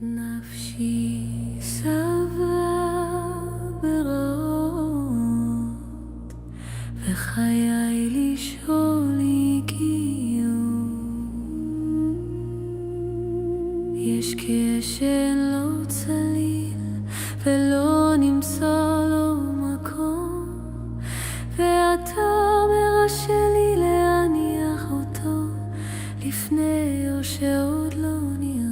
נפשי שבעה ברעות, וחיי לשאול הגיעו. יש כשאין לו צליל ולא נמצא לו מקום, ואתה מרשה לי להניח אותו לפני או שעוד לא נראה.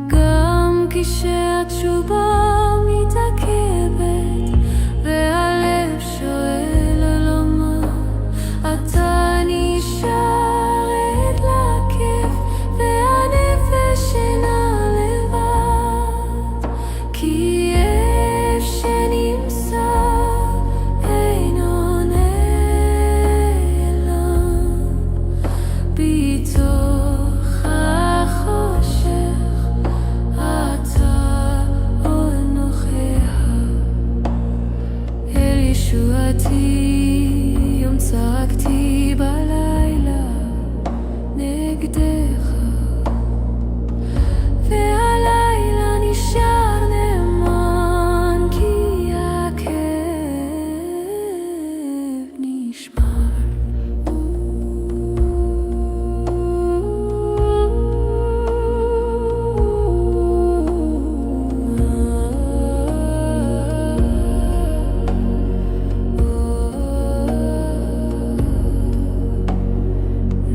גם כשהתשובה מתעכבת והלב שואל על מה, אתה נשאר עד לכיף והנפש אינה לבד, כי אש שנמצא אינו נעלם בתוך החושך. אתה עוד נוכח אל ישועתי. יום צעקתי בלילה נגדך, והלילה נשאר נאמן, כי הכאב נשמר.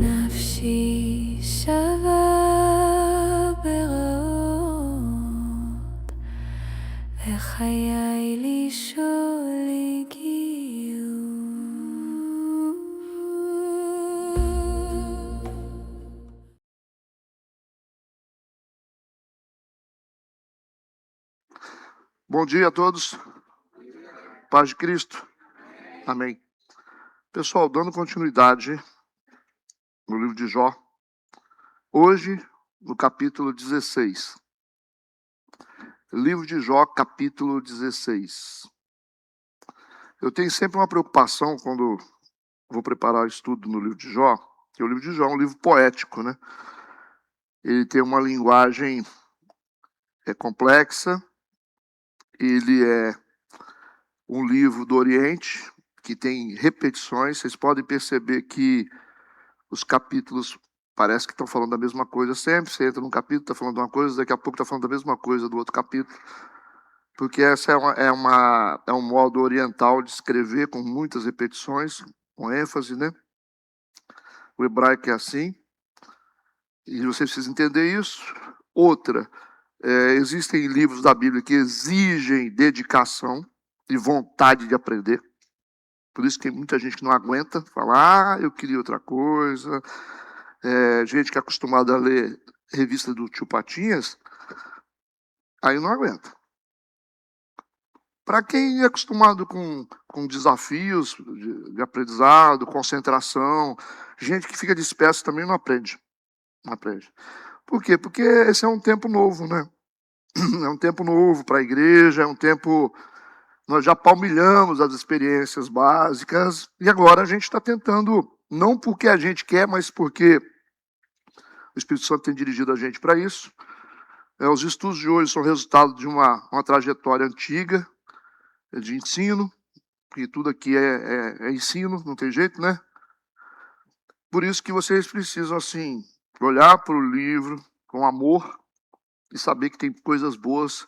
נפשי שבעה ברעות, וחיי לשאול הגיעו. Bom dia a todos. Paz de Cristo. Amém. Pessoal, dando continuidade no livro de Jó, hoje no capítulo 16. Livro de Jó, capítulo 16. Eu tenho sempre uma preocupação quando vou preparar o estudo no livro de Jó, que o livro de Jó é um livro poético, né? Ele tem uma linguagem complexa, ele é um livro do Oriente, que tem repetições. Vocês podem perceber que os capítulos parece que estão falando da mesma coisa sempre. Você entra num capítulo, está falando de uma coisa, daqui a pouco está falando da mesma coisa do outro capítulo. Porque essa é um modo oriental de escrever, com muitas repetições, com ênfase, né? O hebraico é assim. E você precisa entender isso. Outra, existem livros da Bíblia que exigem dedicação e vontade de aprender. Por isso que tem muita gente que não aguenta, fala, eu queria outra coisa. Gente que é acostumada a ler revista do Tio Patinhas, aí não aguenta. Para quem é acostumado com desafios de aprendizado, concentração, gente que fica dispersa também não aprende. Não aprende. Por quê? Porque esse é um tempo novo, né? É um tempo novo para a igreja, é um tempo... Nós já palmilhamos as experiências básicas e agora a gente está tentando, não porque a gente quer, mas porque o Espírito Santo tem dirigido a gente para isso. Os estudos de hoje são resultado de uma trajetória antiga de ensino, e tudo aqui é ensino, não tem jeito, né? Por isso que vocês precisam, assim, olhar para o livro com amor e saber que tem coisas boas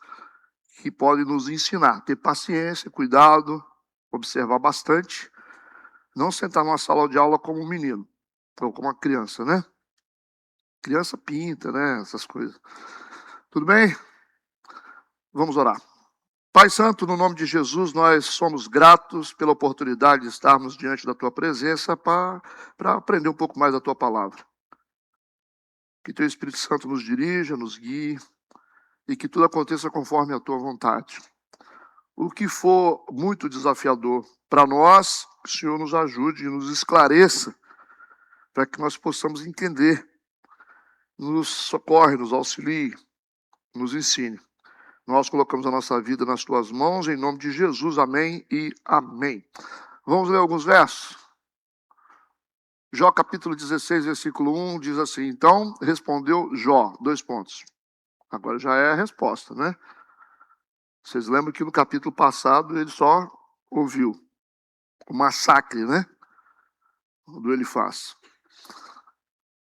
que podem nos ensinar. Ter paciência, cuidado, observar bastante. Não sentar numa sala de aula como um menino, ou como uma criança, né? Criança pinta, né? Essas coisas. Tudo bem? Vamos orar. Pai Santo, no nome de Jesus, nós somos gratos pela oportunidade de estarmos diante da Tua presença para aprender um pouco mais da Tua palavra. Que Teu Espírito Santo nos dirija, nos guie, e que tudo aconteça conforme a Tua vontade. O que for muito desafiador para nós, que o Senhor nos ajude e nos esclareça, para que nós possamos entender. Nos socorre, nos auxilie, nos ensine. Nós colocamos a nossa vida nas Tuas mãos, em nome de Jesus, amém e amém. Vamos ler alguns versos? Jó capítulo 16, versículo 1 diz assim: então respondeu Jó, dois pontos. Agora já é a resposta, né? Vocês lembram que no capítulo passado ele só ouviu o massacre, né? Do Elifaz.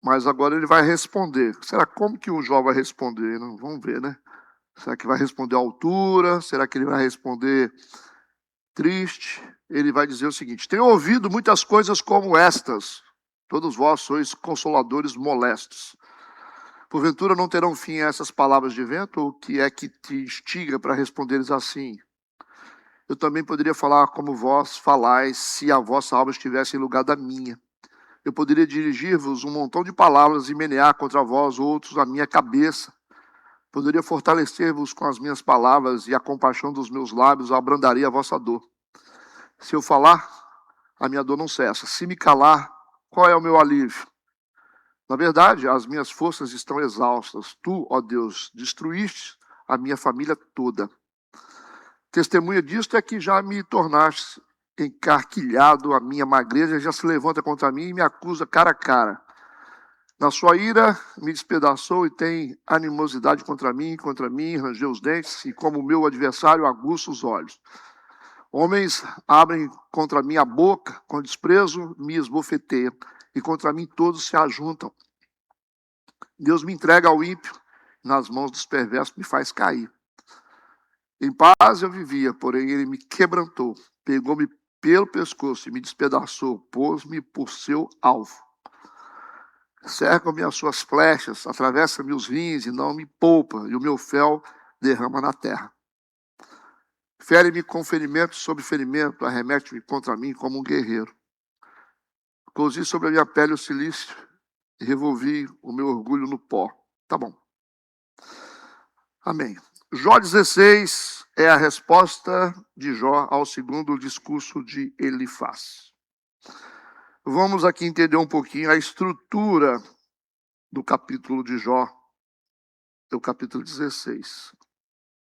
Mas agora ele vai responder. Será como que o Jó vai responder? Não, vamos ver, né? Será que vai responder à altura? Será que ele vai responder triste? Ele vai dizer o seguinte: tenho ouvido muitas coisas como estas. Todos vós sois consoladores molestos. Porventura não terão fim essas palavras de vento? Ou o que é que te instiga para responderes assim? Eu também poderia falar como vós falais, se a vossa alma estivesse em lugar da minha. Eu poderia dirigir-vos um montão de palavras e menear contra vós outros a minha cabeça. Poderia fortalecer-vos com as minhas palavras e a compaixão dos meus lábios abrandaria a vossa dor. Se eu falar, a minha dor não cessa. Se me calar, qual é o meu alívio? Na verdade, as minhas forças estão exaustas. Tu, ó Deus, destruíste a minha família toda. Testemunha disto é que já me tornaste encarquilhado, a minha magreza já se levanta contra mim e me acusa cara a cara. Na sua ira me despedaçou e tem animosidade contra mim, rangeu os dentes e como meu adversário aguça os olhos. Homens abrem contra mim a boca, com desprezo me esbofeteiam e contra mim todos se ajuntam. Deus me entrega ao ímpio, nas mãos dos perversos me faz cair. Em paz eu vivia, porém ele me quebrantou, pegou-me pelo pescoço e me despedaçou, pôs-me por seu alvo. Cercam-me as suas flechas, atravessa-me os rins e não me poupa, e o meu fel derrama na terra. Fere-me com ferimento sobre ferimento, arremete-me contra mim como um guerreiro. Cozi sobre a minha pele o silício e revolvi o meu orgulho no pó. Tá bom. Amém. Jó 16 é a resposta de Jó ao segundo discurso de Elifaz. Vamos aqui entender um pouquinho a estrutura do capítulo de Jó, do capítulo 16.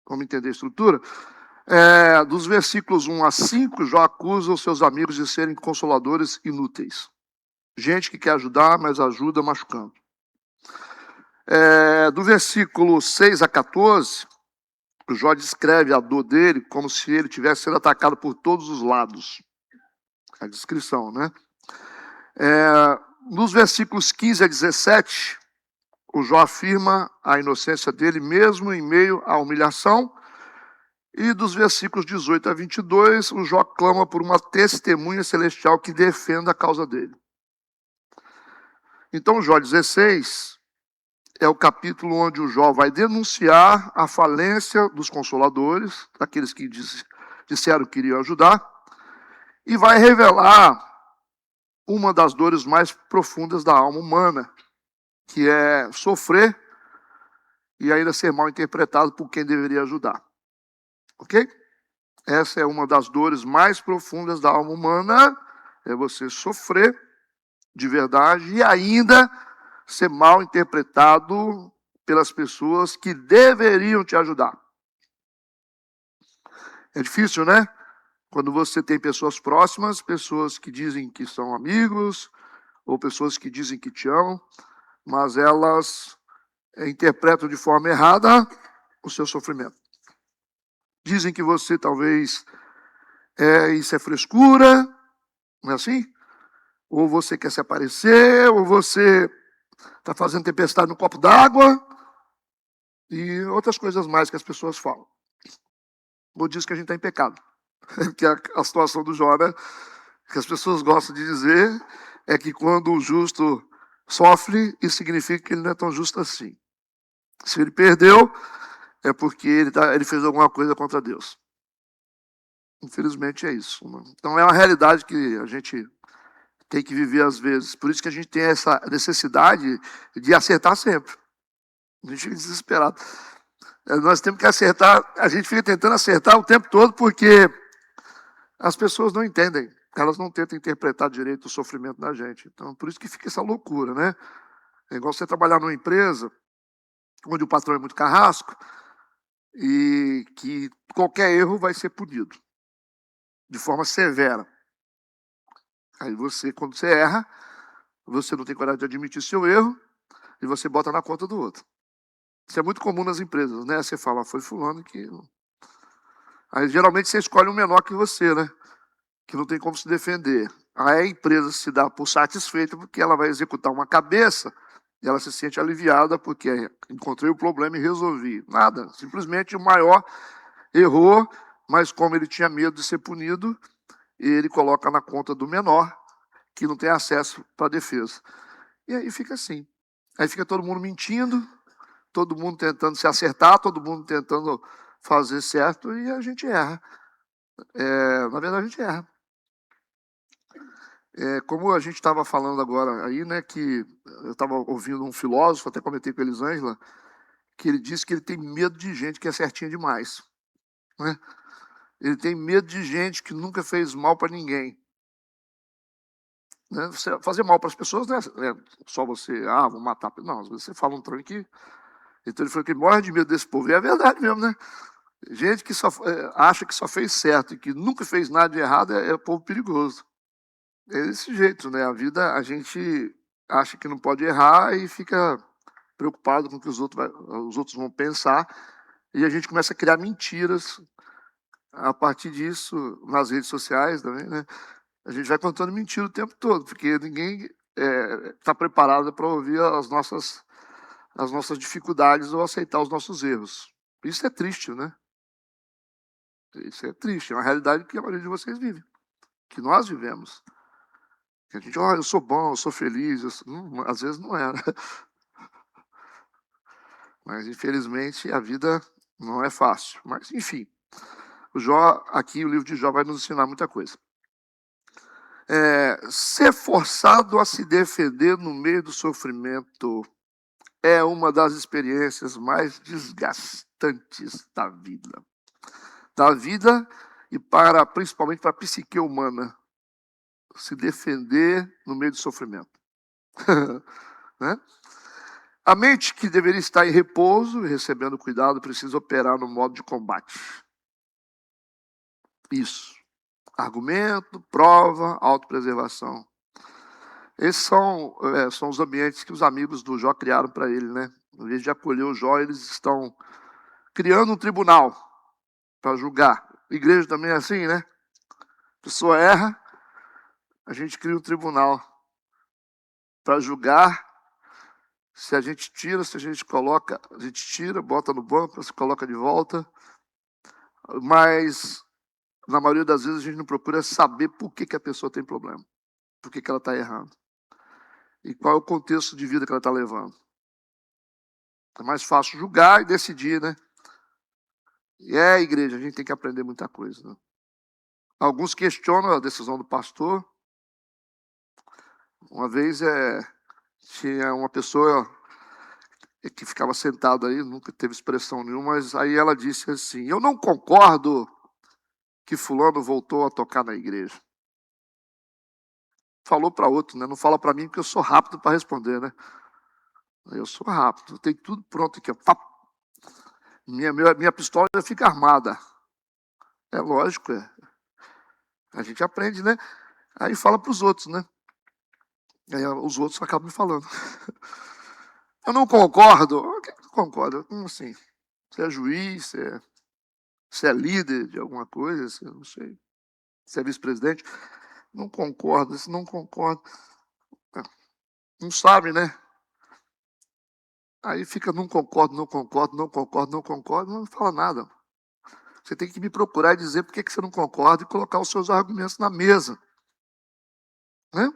Vamos entender a estrutura? Dos versículos 1 a 5, Jó acusa os seus amigos de serem consoladores inúteis. Gente que quer ajudar, mas ajuda machucando. Do versículo 6 a 14, o Jó descreve a dor dele como se ele tivesse sendo atacado por todos os lados. A descrição, né? Nos versículos 15 a 17, o Jó afirma a inocência dele mesmo em meio à humilhação. E dos versículos 18 a 22, o Jó clama por uma testemunha celestial que defenda a causa dele. Então, Jó 16 é o capítulo onde o Jó vai denunciar a falência dos consoladores, daqueles que disseram que iriam ajudar, e vai revelar uma das dores mais profundas da alma humana, que é sofrer e ainda ser mal interpretado por quem deveria ajudar. Ok? Essa é uma das dores mais profundas da alma humana, é você sofrer de verdade e ainda ser mal interpretado pelas pessoas que deveriam te ajudar. É difícil, né? Quando você tem pessoas próximas, pessoas que dizem que são amigos, ou pessoas que dizem que te amam, mas elas interpretam de forma errada o seu sofrimento. Dizem que você talvez, isso é frescura, não é assim? Ou você quer se aparecer, ou você está fazendo tempestade no copo d'água, e outras coisas mais que as pessoas falam. Ou diz que a gente está em pecado. Que é a situação do Jó, né? Que as pessoas gostam de dizer é que quando o justo sofre, isso significa que ele não é tão justo assim. Se ele perdeu, é porque ele fez alguma coisa contra Deus. Infelizmente é isso. Né? Então é uma realidade que a gente tem que viver às vezes. Por isso que a gente tem essa necessidade de acertar sempre. A gente fica desesperado. Nós temos que acertar, a gente fica tentando acertar o tempo todo porque as pessoas não entendem. Elas não tentam interpretar direito o sofrimento da gente. Então, por isso que fica essa loucura, né? É igual você trabalhar numa empresa onde o patrão é muito carrasco e que qualquer erro vai ser punido de forma severa. Aí você, quando você erra, você não tem coragem de admitir seu erro e você bota na conta do outro. Isso é muito comum nas empresas, né? Você fala, foi fulano que... Aí geralmente você escolhe um menor que você, né? Que não tem como se defender. Aí a empresa se dá por satisfeita porque ela vai executar uma cabeça e ela se sente aliviada porque encontrei o problema e resolvi. Nada, simplesmente o maior errou, mas como ele tinha medo de ser punido, ele coloca na conta do menor, que não tem acesso para a defesa. E aí fica assim. Aí fica todo mundo mentindo, todo mundo tentando se acertar, todo mundo tentando fazer certo e a gente erra. Na verdade, a gente erra. Como a gente estava falando agora aí, né, que eu estava ouvindo um filósofo, até comentei com a Elisângela, que ele disse que ele tem medo de gente que é certinha demais. Né? Ele tem medo de gente que nunca fez mal para ninguém. Né? Você fazer mal para as pessoas não é só você, vou matar. Não, às vezes você fala um trem que... Então ele falou que morre de medo desse povo. E é verdade mesmo, né? Gente que só acha que só fez certo e que nunca fez nada de errado é povo perigoso. É desse jeito, né? A vida, a gente acha que não pode errar e fica preocupado com o que os outros vão pensar. E a gente começa a criar mentiras a partir disso, nas redes sociais também, né? A gente vai contando mentira o tempo todo, porque ninguém está preparado para ouvir as nossas dificuldades ou aceitar os nossos erros. Isso é triste, né? Isso é triste, é uma realidade que a maioria de vocês vive, que nós vivemos. Que a gente, eu sou bom, eu sou feliz, às vezes não é, né? Mas infelizmente a vida não é fácil. Mas enfim, o livro de Jó vai nos ensinar muita coisa. Ser forçado a se defender no meio do sofrimento é uma das experiências mais desgastantes da vida. E principalmente para a psique humana. Se defender no meio do sofrimento. Né? A mente que deveria estar em repouso e recebendo cuidado precisa operar no modo de combate. Isso. Argumento, prova, autopreservação. Esses são os ambientes que os amigos do Jó criaram para ele, né? Em vez de acolher o Jó, eles estão criando um tribunal para julgar. A igreja também é assim, né? A pessoa erra, a gente cria um tribunal para julgar. Se a gente tira, se a gente coloca, a gente tira, bota no banco, se coloca de volta. Mas, na maioria das vezes, a gente não procura saber por que a pessoa tem problema. Por que ela está errando. E qual é o contexto de vida que ela está levando. É mais fácil julgar e decidir, né? E igreja, a gente tem que aprender muita coisa. Né? Alguns questionam a decisão do pastor. Uma vez tinha uma pessoa que ficava sentada aí, nunca teve expressão nenhuma, mas aí ela disse assim, eu não concordo que fulano voltou a tocar na igreja. Falou para outro, né? Não fala para mim porque eu sou rápido para responder, né? Eu sou rápido, tem tudo pronto aqui. Ó. Minha pistola já fica armada. É lógico, A gente aprende, né? Aí fala para os outros, né? Aí os outros acabam me falando. Eu não concordo. O que não concorda? Como assim? Você é juiz, você é líder de alguma coisa, você, não sei. Você é vice-presidente. Não concorda, se não concorda. Não sabe, né? Aí fica, não concordo, não concordo, não concordo, não concordo, não fala nada. Você tem que me procurar e dizer por que você não concorda e colocar os seus argumentos na mesa. Né?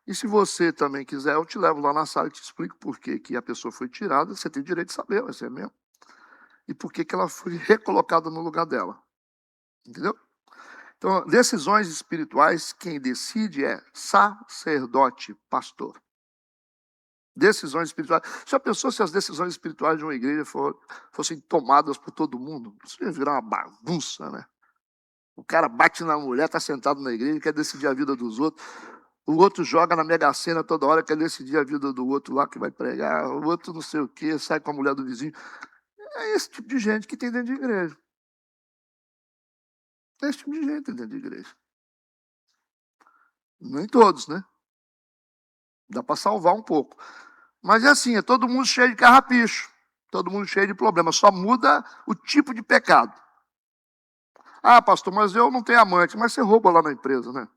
E se você também quiser, eu te levo lá na sala e te explico por que a pessoa foi tirada. Você tem direito de saber, vai ser mesmo. E por que ela foi recolocada no lugar dela. Entendeu? Então, decisões espirituais, quem decide é sacerdote, pastor. Decisões espirituais. Já pensou se as decisões espirituais de uma igreja fossem tomadas por todo mundo? Isso ia virar uma bagunça, né? O cara bate na mulher, está sentado na igreja, quer decidir a vida dos outros. O outro joga na Mega Sena toda hora, quer decidir a vida do outro lá que vai pregar. O outro não sei o quê, sai com a mulher do vizinho. É esse tipo de gente que tem dentro de igreja. É esse tipo de gente que tem dentro de igreja. Nem todos, né? Dá para salvar um pouco. Mas é assim, é todo mundo cheio de carrapicho. Todo mundo cheio de problema. Só muda o tipo de pecado. Ah, pastor, mas eu não tenho amante. Mas você rouba lá na empresa, né?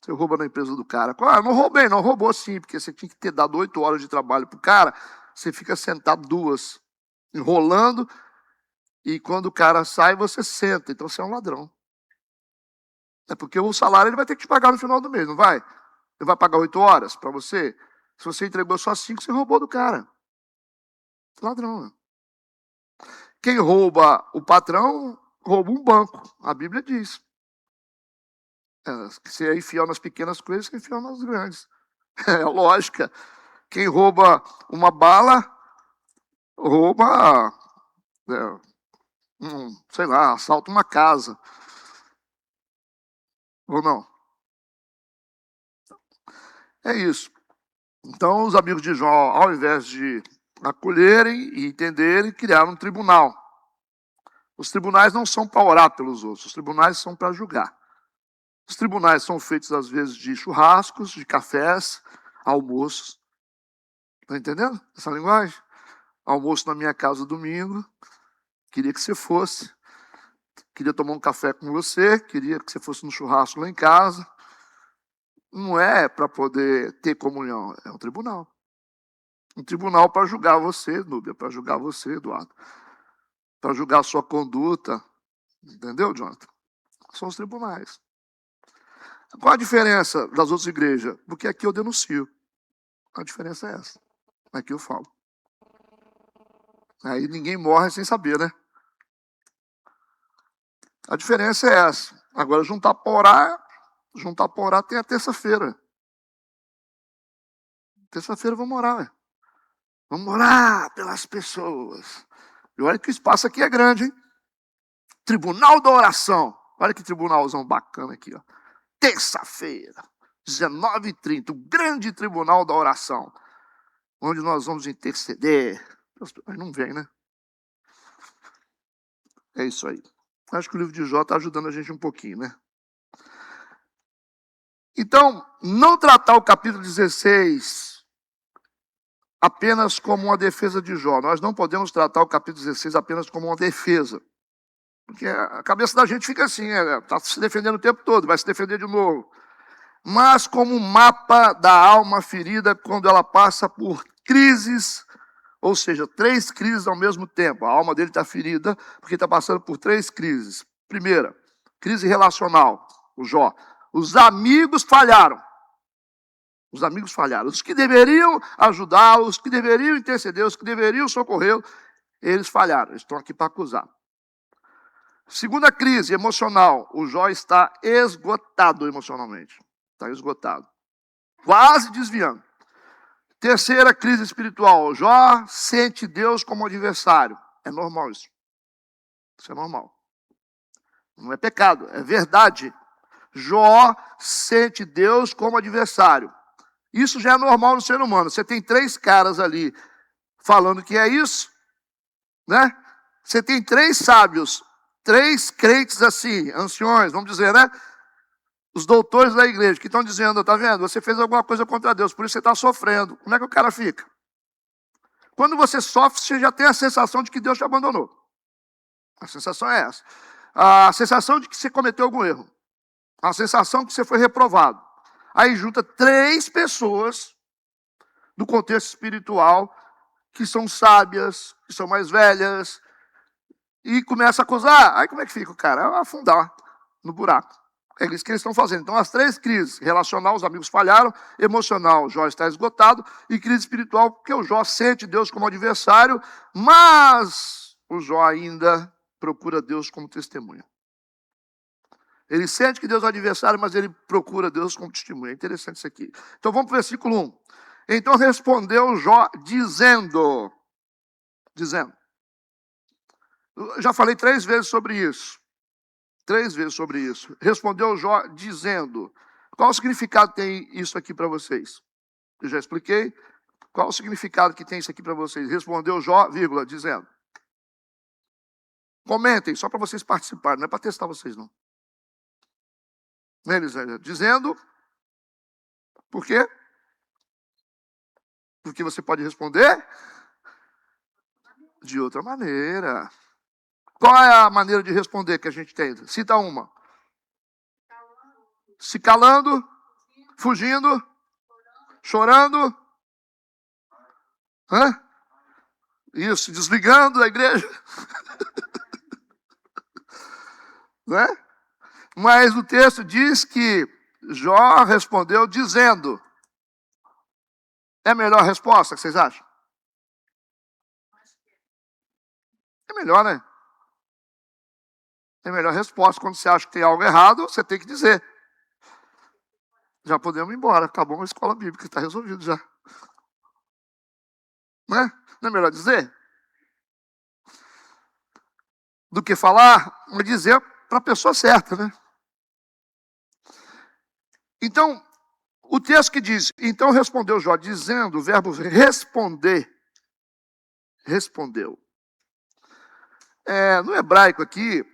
Você rouba na empresa do cara. Ah, não roubei, não. Roubou sim, porque você tinha que ter dado 8 horas de trabalho pro cara. Você fica sentado 2, enrolando. E quando o cara sai, você senta. Então você é um ladrão. É porque o salário ele vai ter que te pagar no final do mês, não vai? Ele vai pagar 8 horas para você? Se você entregou só 5, você roubou do cara. Ladrão. Né? Quem rouba o patrão, rouba um banco. A Bíblia diz. Que você é infiel nas pequenas coisas, você é infiel nas grandes. É lógica. Quem rouba uma bala, rouba, sei lá, assalta uma casa. Ou não? É isso. Então, os amigos de Jó, ao invés de acolherem e entenderem, criaram um tribunal. Os tribunais não são para orar pelos outros, os tribunais são para julgar. Os tribunais são feitos, às vezes, de churrascos, de cafés, almoços. Está entendendo essa linguagem? Almoço na minha casa domingo, queria que você fosse. Queria tomar um café com você, queria que você fosse no churrasco lá em casa. Não é para poder ter comunhão, é um tribunal. Um tribunal para julgar você, Núbia, para julgar você, Eduardo. Para julgar a sua conduta. Entendeu, Jonathan? São os tribunais. Qual a diferença das outras igrejas? Porque aqui eu denuncio. A diferença é essa. Aqui eu falo. Aí ninguém morre sem saber, né? A diferença é essa. Agora, juntar para orar tem a terça-feira. Terça-feira vamos orar, ué. Vamos orar pelas pessoas. E olha que o espaço aqui é grande, hein? Tribunal da oração. Olha que tribunalzão bacana aqui, ó. Terça-feira, 19h30, o grande tribunal da oração. Onde nós vamos interceder. Mas não vem, né? É isso aí. Acho que o livro de Jó está ajudando a gente um pouquinho, né? Então, não tratar o capítulo 16 apenas como uma defesa de Jó. Nós não podemos tratar o capítulo 16 apenas como uma defesa. Porque a cabeça da gente fica assim, está se defendendo o tempo todo, vai se defender de novo. Mas como um mapa da alma ferida quando ela passa por crises, ou seja, 3 crises ao mesmo tempo. A alma dele está ferida porque está passando por 3 crises. Primeira, crise relacional, o Jó. Os amigos falharam. Os amigos falharam. Os que deveriam ajudá-lo, os que deveriam interceder, os que deveriam socorrê-lo, eles falharam. Eles estão aqui para acusar. Segunda crise emocional. O Jó está esgotado emocionalmente. Está esgotado. Quase desviando. Terceira crise espiritual. O Jó sente Deus como adversário. É normal isso. Isso é normal. Não é pecado, é verdade. Jó sente Deus como adversário. Isso já é normal no ser humano. Você tem 3 caras ali falando que é isso, né? Você tem 3 sábios, 3 crentes assim, anciões, vamos dizer, né? Os doutores da igreja que estão dizendo, tá vendo? Você fez alguma coisa contra Deus, por isso você está sofrendo. Como é que o cara fica? Quando você sofre, você já tem a sensação de que Deus te abandonou. A sensação é essa. A sensação de que você cometeu algum erro. A sensação de que você foi reprovado. Aí junta 3 pessoas do contexto espiritual que são sábias, que são mais velhas, e começa a acusar. Aí como é que fica o cara? É afundar no buraco. É isso que eles estão fazendo. Então as 3 crises, relacional, os amigos falharam, emocional, o Jó está esgotado, e crise espiritual, porque o Jó sente Deus como adversário, mas o Jó ainda procura Deus como testemunha. Ele sente que Deus é o adversário, mas ele procura Deus como testemunha. É interessante isso aqui. Então vamos para o versículo 1. Então respondeu Jó dizendo. Eu já falei 3 vezes sobre isso. 3 vezes sobre isso. Respondeu Jó dizendo. Qual o significado tem isso aqui para vocês? Eu já expliquei. Qual o significado que tem isso aqui para vocês? Respondeu Jó, vírgula, dizendo. Comentem, só para vocês participarem. Não é para testar vocês, não. Eles dizendo, por quê? Porque você pode responder de outra maneira. Qual é a maneira de responder que a gente tem? Cita uma. Se calando, fugindo, chorando. Hã? Isso, desligando da igreja. Né? Mas o texto diz que Jó respondeu dizendo. É a melhor resposta, que vocês acham? É melhor, né? É a melhor resposta. Quando você acha que tem algo errado, você tem que dizer. Já podemos ir embora. Acabou a escola bíblica, está resolvido já. Né? Não é melhor dizer? Do que falar, mas dizer para a pessoa certa, né? Então, o texto que diz, então respondeu Jó, dizendo, o verbo responder, respondeu. No hebraico aqui,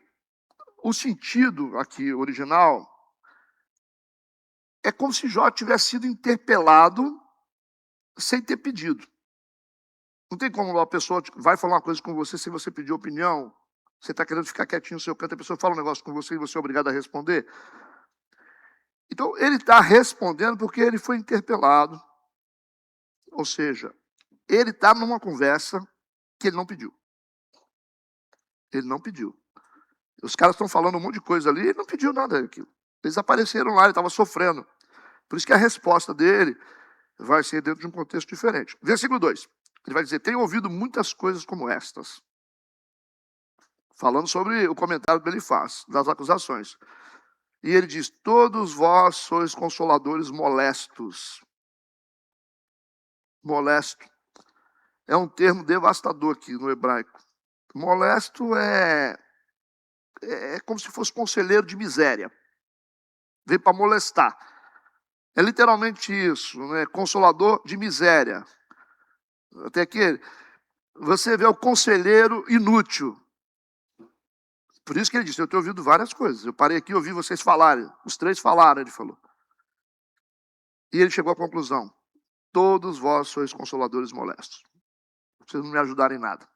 o sentido aqui original é como se Jó tivesse sido interpelado sem ter pedido. Não tem como uma pessoa vai falar uma coisa com você sem você pedir opinião. Você está querendo ficar quietinho no seu canto, a pessoa fala um negócio com você e você é obrigado a responder. Então, ele está respondendo porque ele foi interpelado. Ou seja, ele está numa conversa que ele não pediu. Ele não pediu. Os caras estão falando um monte de coisa ali, ele não pediu nada daquilo. Eles apareceram lá, ele estava sofrendo. Por isso que a resposta dele vai ser dentro de um contexto diferente. Versículo 2. Ele vai dizer, tenho ouvido muitas coisas como estas. Falando sobre o comentário que ele faz, das acusações. E ele diz, todos vós sois consoladores molestos. Molesto. É um termo devastador aqui no hebraico. Molesto é como se fosse conselheiro de miséria. Veio para molestar. É literalmente isso, né? Consolador de miséria. Até aqui, você vê o conselheiro inútil. Por isso que ele disse, eu tenho ouvido várias coisas. Eu parei aqui e ouvi vocês falarem. Os três falaram, ele falou. E ele chegou à conclusão. Todos vós sois consoladores molestos. Vocês não me ajudaram em nada.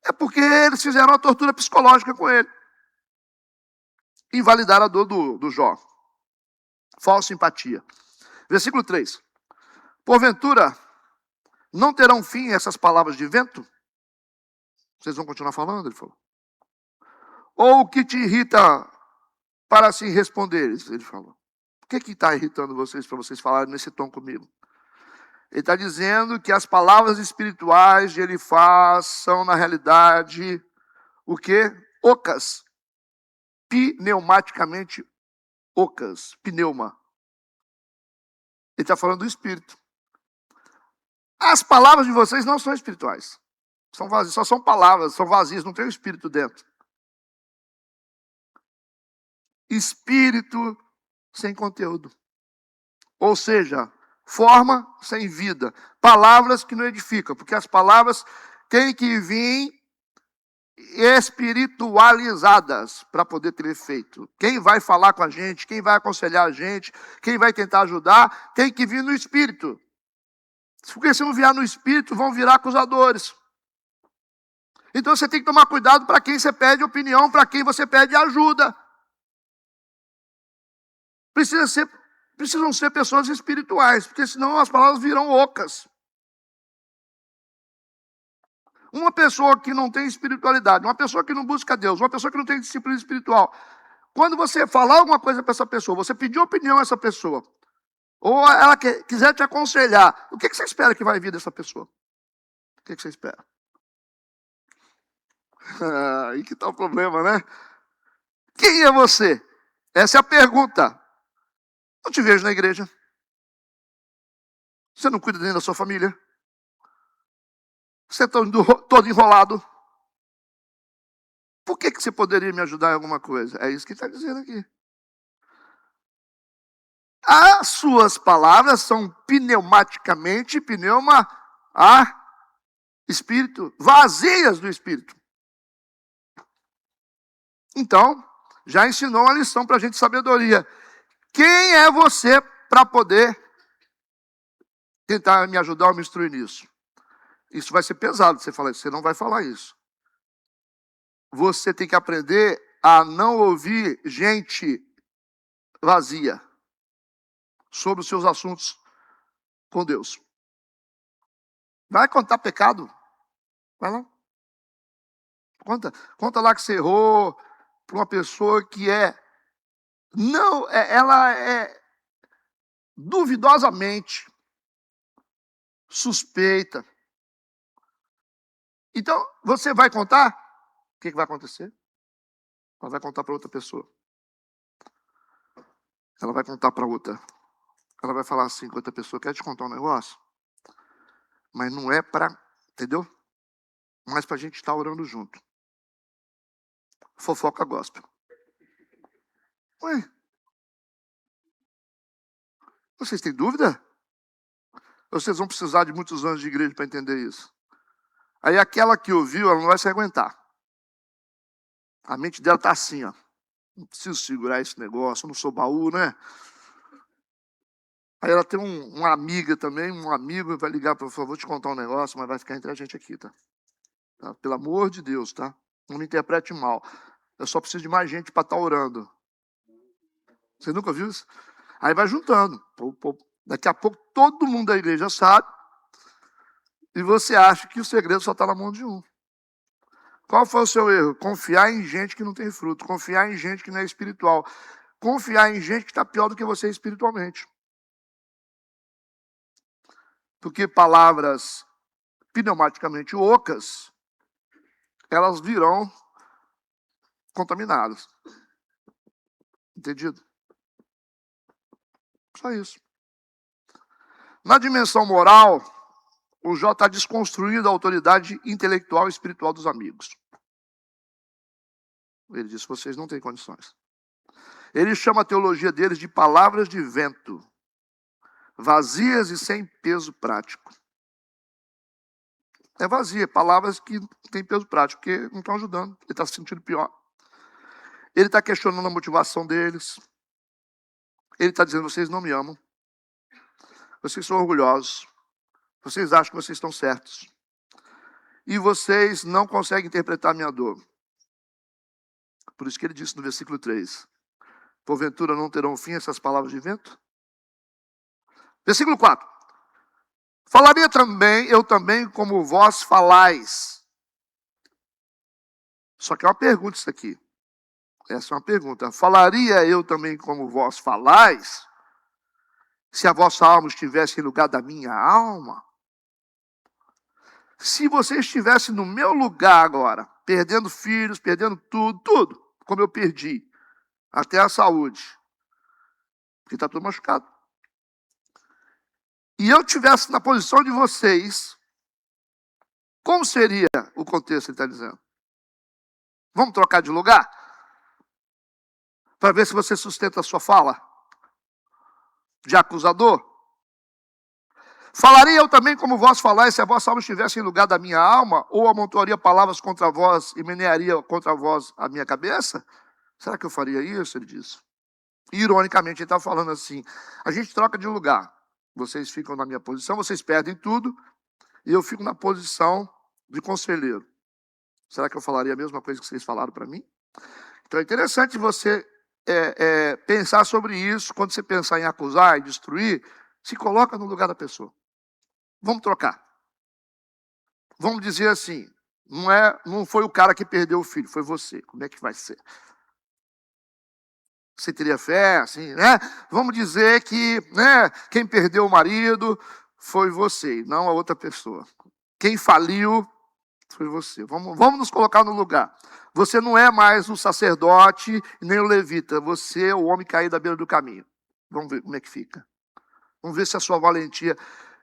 É porque eles fizeram uma tortura psicológica com ele. Invalidaram a dor do Jó. Falsa empatia. Versículo 3. Porventura, não terão fim essas palavras de vento? Vocês vão continuar falando? Ele falou. Ou o que te irrita para assim responderes? Ele falou. O que está irritando vocês para vocês falarem nesse tom comigo? Ele está dizendo que as palavras espirituais de Elifaz são, na realidade, o quê? Ocas. Pneumaticamente ocas. Pneuma. Ele está falando do espírito. As palavras de vocês não são espirituais. São vazias, só são palavras, são vazias, não tem o espírito dentro. Espírito sem conteúdo. Ou seja, forma sem vida. Palavras que não edificam, porque as palavras têm que vir espiritualizadas para poder ter efeito. Quem vai falar com a gente, quem vai aconselhar a gente, quem vai tentar ajudar, tem que vir no espírito. Porque se não vier no espírito, vão virar acusadores. Então você tem que tomar cuidado para quem você pede opinião, para quem você pede ajuda. Precisam ser pessoas espirituais, porque senão as palavras virão ocas. Uma pessoa que não tem espiritualidade, uma pessoa que não busca Deus, uma pessoa que não tem disciplina espiritual, quando você falar alguma coisa para essa pessoa, você pedir opinião a essa pessoa, ou ela quiser te aconselhar, o que você espera que vai vir dessa pessoa? O que você espera? Aí que está o problema, né? Quem é você? Essa é a pergunta. Não te vejo na igreja. Você não cuida nem da sua família. Você está todo enrolado. Por que você poderia me ajudar em alguma coisa? É isso que ele está dizendo aqui. As suas palavras são pneumaticamente, espírito, vazias do espírito. Então, já ensinou uma lição para a gente de sabedoria. Quem é você para poder tentar me ajudar ou me instruir nisso. Isso vai ser pesado, você falar isso, você não vai falar isso. Você tem que aprender a não ouvir gente vazia sobre os seus assuntos com Deus. Vai contar pecado? Vai lá. Conta lá que você errou para uma pessoa que ela é duvidosamente suspeita. Então, você vai contar? O que vai acontecer? Ela vai contar para outra pessoa. Ela vai contar para outra. Ela vai falar assim com outra pessoa, quer te contar um negócio? Mas não é para, entendeu? Mas para a gente estar orando junto. Fofoca gospel. Ué? Vocês têm dúvida? Vocês vão precisar de muitos anos de igreja para entender isso. Aí aquela que ouviu, ela não vai se aguentar. A mente dela está assim, ó. Não preciso segurar esse negócio, eu não sou baú, né? Aí ela tem uma amiga também, um amigo, vai ligar para ela, vou te contar um negócio, mas vai ficar entre a gente aqui, tá? Pelo amor de Deus, tá? Não me interprete mal. Eu só preciso de mais gente para estar orando. Você nunca viu isso? Aí vai juntando. Daqui a pouco todo mundo da igreja sabe. E você acha que o segredo só está na mão de um. Qual foi o seu erro? Confiar em gente que não tem fruto. Confiar em gente que não é espiritual. Confiar em gente que está pior do que você espiritualmente. Porque palavras pneumaticamente ocas, elas virão contaminadas. Entendido? Só isso. Na dimensão moral, o Jó está desconstruindo a autoridade intelectual e espiritual dos amigos. Ele diz, vocês não têm condições. Ele chama a teologia deles de palavras de vento, vazias e sem peso prático. É vazia, palavras que não têm peso prático, porque não estão ajudando, ele está se sentindo pior. Ele está questionando a motivação deles. Ele está dizendo, vocês não me amam. Vocês são orgulhosos. Vocês acham que vocês estão certos. E vocês não conseguem interpretar a minha dor. Por isso que ele disse no versículo 3. Porventura não terão fim essas palavras de vento? Versículo 4. Falaria também, eu também, como vós falais. Só que é uma pergunta isso aqui. Essa é uma pergunta. Falaria eu também como vós falais? Se a vossa alma estivesse em lugar da minha alma? Se você estivesse no meu lugar agora, perdendo filhos, perdendo tudo, como eu perdi, até a saúde, porque está tudo machucado. E eu estivesse na posição de vocês, como seria o contexto que ele está dizendo? Vamos trocar de lugar? Para ver se você sustenta a sua fala de acusador? Falaria eu também como vós falais, se a vossa alma estivesse em lugar da minha alma, ou amontoaria palavras contra vós e menearia contra vós a minha cabeça? Será que eu faria isso? Ele disse. Ironicamente, ele está falando assim, a gente troca de lugar. Vocês ficam na minha posição, vocês perdem tudo, e eu fico na posição de conselheiro. Será que eu falaria a mesma coisa que vocês falaram para mim? Então é interessante você pensar sobre isso. Quando você pensar em acusar e destruir, se coloca no lugar da pessoa. Vamos trocar. Vamos dizer assim, não foi o cara que perdeu o filho, foi você. Como é que vai ser? Você teria fé, assim, né? Vamos dizer que, né, quem perdeu o marido foi você, não a outra pessoa. Quem faliu foi você. Vamos nos colocar no lugar. Você não é mais o sacerdote nem o levita. Você é o homem caído à beira do caminho. Vamos ver como é que fica. Vamos ver se a sua valentia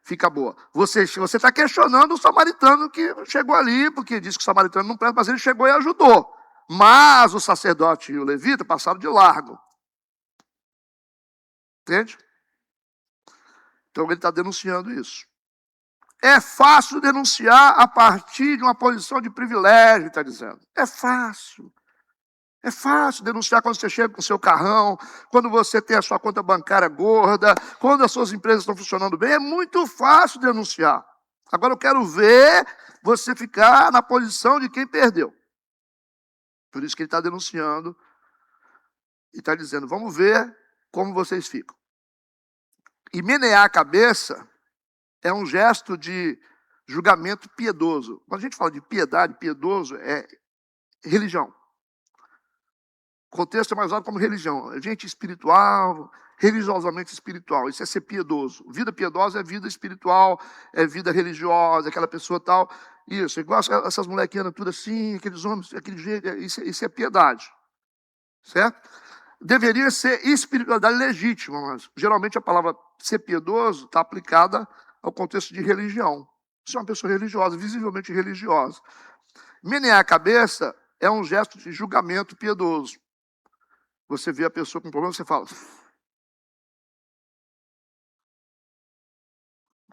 fica boa. Você está questionando o samaritano que chegou ali, porque diz que o samaritano não presta, mas ele chegou e ajudou. Mas o sacerdote e o levita passaram de largo. Entende? Então ele está denunciando isso. É fácil denunciar a partir de uma posição de privilégio, está dizendo. É fácil. É fácil denunciar quando você chega com o seu carrão, quando você tem a sua conta bancária gorda, quando as suas empresas estão funcionando bem. É muito fácil denunciar. Agora eu quero ver você ficar na posição de quem perdeu. Por isso que ele está denunciando e está dizendo, vamos ver como vocês ficam. E menear a cabeça é um gesto de julgamento piedoso. Quando a gente fala de piedade, piedoso é religião. O contexto é mais usado como religião. É gente espiritual, religiosamente espiritual. Isso é ser piedoso. Vida piedosa é vida espiritual, é vida religiosa, aquela pessoa tal. Isso, igual essas molequinhas tudo assim, aqueles homens, aquele jeito. Isso é piedade. Certo? Deveria ser espiritualidade legítima, mas geralmente a palavra ser piedoso está aplicada ao contexto de religião. Você é uma pessoa religiosa, visivelmente religiosa. Menear a cabeça é um gesto de julgamento piedoso. Você vê a pessoa com problema, você fala.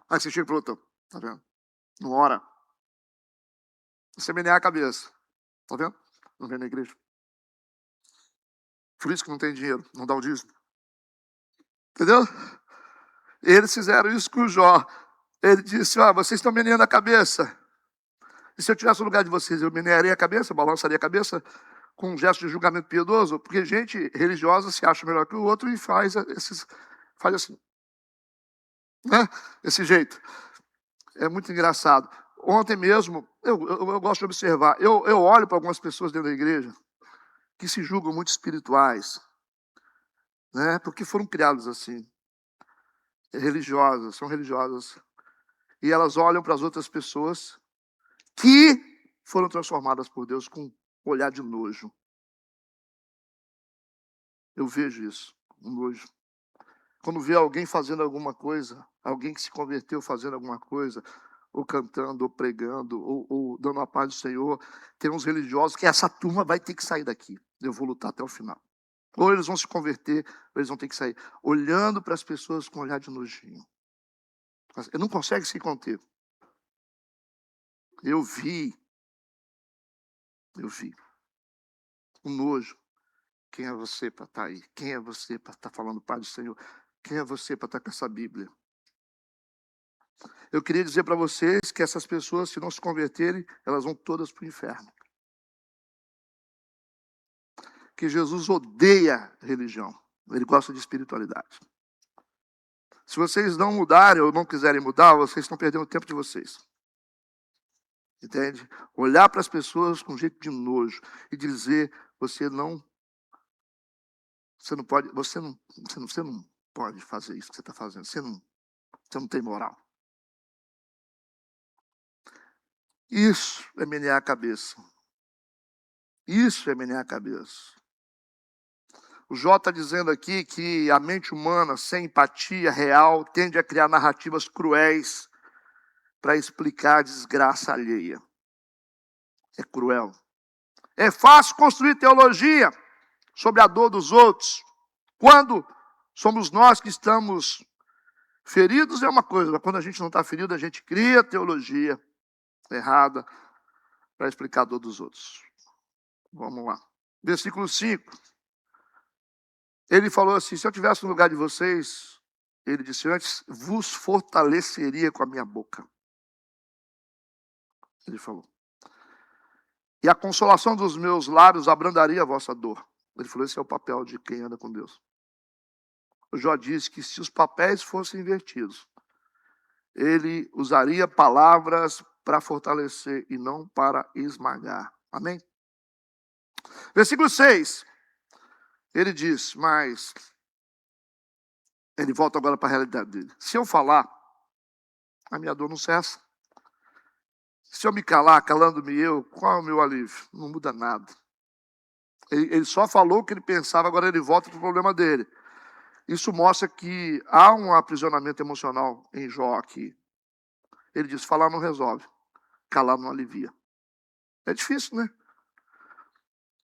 Aí você chega para o outro, tá vendo? Não ora. Você menear a cabeça. Tá vendo? Não vem na igreja. Por isso que não tem dinheiro, não dá o dízimo. Entendeu? Eles fizeram isso com o Jó. Ele disse, vocês estão meneando a cabeça. E se eu tivesse no lugar de vocês, eu menearia a cabeça, balançaria a cabeça com um gesto de julgamento piedoso, porque gente religiosa se acha melhor que o outro e faz assim, né? Esse jeito. É muito engraçado. Ontem mesmo, eu gosto de observar, eu olho para algumas pessoas dentro da igreja que se julgam muito espirituais, né? Porque foram criadas assim, religiosas, são religiosas. E elas olham para as outras pessoas que foram transformadas por Deus com um olhar de nojo. Eu vejo isso, um nojo. Quando vê alguém fazendo alguma coisa, alguém que se converteu fazendo alguma coisa, ou cantando, ou pregando, ou dando a paz do Senhor, tem uns religiosos que essa turma vai ter que sair daqui. Eu vou lutar até o final. Ou eles vão se converter, ou eles vão ter que sair. Olhando para as pessoas com um olhar de nojinho. Ele não consegue se conter. Eu vi. O nojo. Quem é você para estar aí? Quem é você para estar falando paz do Senhor? Quem é você para estar com essa Bíblia? Eu queria dizer para vocês que essas pessoas, se não se converterem, elas vão todas para o inferno. Que Jesus odeia religião. Ele gosta de espiritualidade. Se vocês não mudarem ou não quiserem mudar, vocês estão perdendo o tempo de vocês. Entende? Olhar para as pessoas com jeito de nojo e dizer, você não pode fazer isso que você está fazendo. Você não tem moral. Isso é menear a cabeça. Isso é menear a cabeça. O Jó está dizendo aqui que a mente humana, sem empatia real, tende a criar narrativas cruéis para explicar a desgraça alheia. É cruel. É fácil construir teologia sobre a dor dos outros. Quando somos nós que estamos feridos é uma coisa, mas quando a gente não está ferido, a gente cria teologia errada para explicar a dor dos outros. Vamos lá. Versículo 5. Ele falou assim, se eu estivesse no lugar de vocês, ele disse antes, vos fortaleceria com a minha boca. Ele falou. E a consolação dos meus lábios abrandaria a vossa dor. Ele falou, esse é o papel de quem anda com Deus. O Jó disse que se os papéis fossem invertidos, ele usaria palavras para fortalecer e não para esmagar. Amém? Versículo 6. Ele diz, mas ele volta agora para a realidade dele. Se eu falar, a minha dor não cessa. Se eu me calar, calando-me eu, qual é o meu alívio? Não muda nada. Ele só falou o que ele pensava, agora ele volta para o problema dele. Isso mostra que há um aprisionamento emocional em Jó aqui. Ele diz, falar não resolve, calar não alivia. É difícil, né?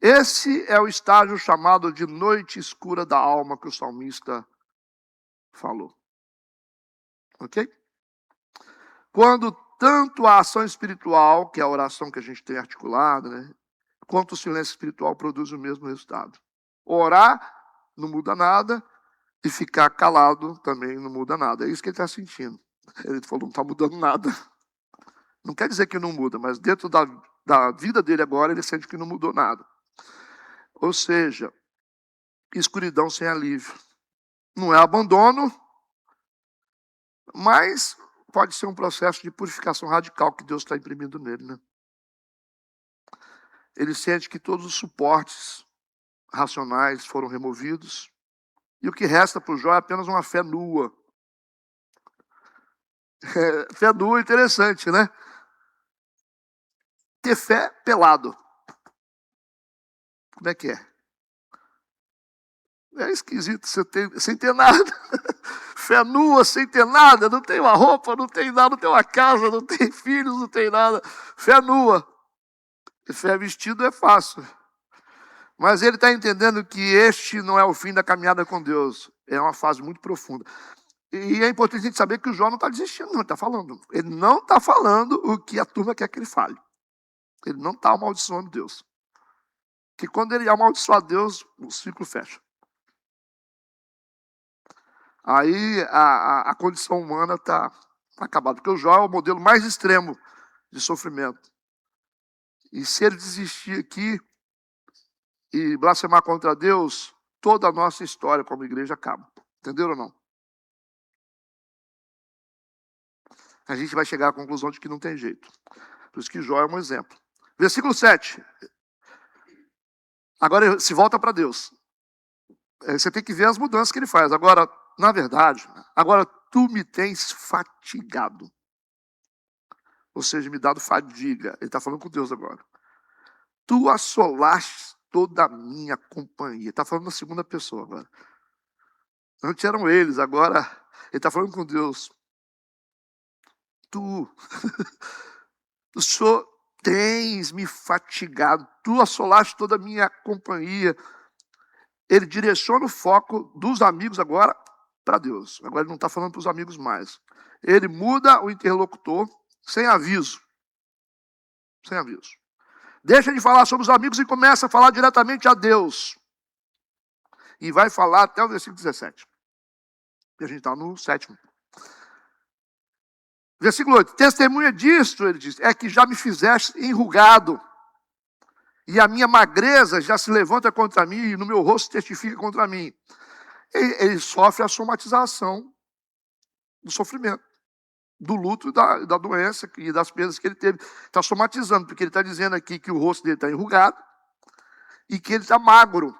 Esse é o estágio chamado de noite escura da alma que o salmista falou. Ok? Quando tanto a ação espiritual, que é a oração que a gente tem articulada, né? quanto o silêncio espiritual produz o mesmo resultado. Orar não muda nada e ficar calado também não muda nada. É isso que ele está sentindo. Ele falou, não está mudando nada. Não quer dizer que não muda, mas dentro da vida dele agora, ele sente que não mudou nada. Ou seja, escuridão sem alívio. Não é abandono, mas pode ser um processo de purificação radical que Deus está imprimindo nele, né? Ele sente que todos os suportes racionais foram removidos e o que resta para o Jó é apenas uma fé nua. Fé nua é interessante, né? Ter fé pelado. Como é que é? É esquisito sem ter nada. Fé nua, sem ter nada. Não tem uma roupa, não tem nada, não tem uma casa, não tem filhos, não tem nada. Fé nua. Fé vestido é fácil. Mas ele está entendendo que este não é o fim da caminhada com Deus. É uma fase muito profunda. E é importante a gente saber que o Jó não está desistindo, não. Ele está falando. Ele não está falando o que a turma quer que ele fale. Ele não está amaldiçoando Deus. Que quando ele amaldiçoar Deus, o ciclo fecha. Aí a condição humana está acabada. Porque o Jó é o modelo mais extremo de sofrimento. E se ele desistir aqui e blasfemar contra Deus, toda a nossa história como igreja acaba. Entenderam ou não? A gente vai chegar à conclusão de que não tem jeito. Por isso que Jó é um exemplo. Versículo 7. Agora se volta para Deus. Você tem que ver as mudanças que ele faz. Agora, na verdade, agora tu me tens fatigado. Ou seja, me dado fadiga. Ele está falando com Deus agora. Tu assolaste toda a minha companhia. Ele está falando na segunda pessoa agora. Antes eram eles, agora ele está falando com Deus. Tu, o Senhor tens me fatigado. Tu assolaste toda a minha companhia. Ele direciona o foco dos amigos agora para Deus. Agora ele não está falando para os amigos mais. Ele muda o interlocutor sem aviso. Sem aviso. Deixa de falar sobre os amigos e começa a falar diretamente a Deus. E vai falar até o versículo 17. E a gente está no 7º. Versículo 8. Testemunha disto, ele diz, é que já me fizeste enrugado. E a minha magreza já se levanta contra mim, e no meu rosto testifica contra mim. Ele sofre a somatização do sofrimento, do luto, da doença e das perdas que ele teve. Está somatizando, porque ele está dizendo aqui que o rosto dele está enrugado e que ele está magro.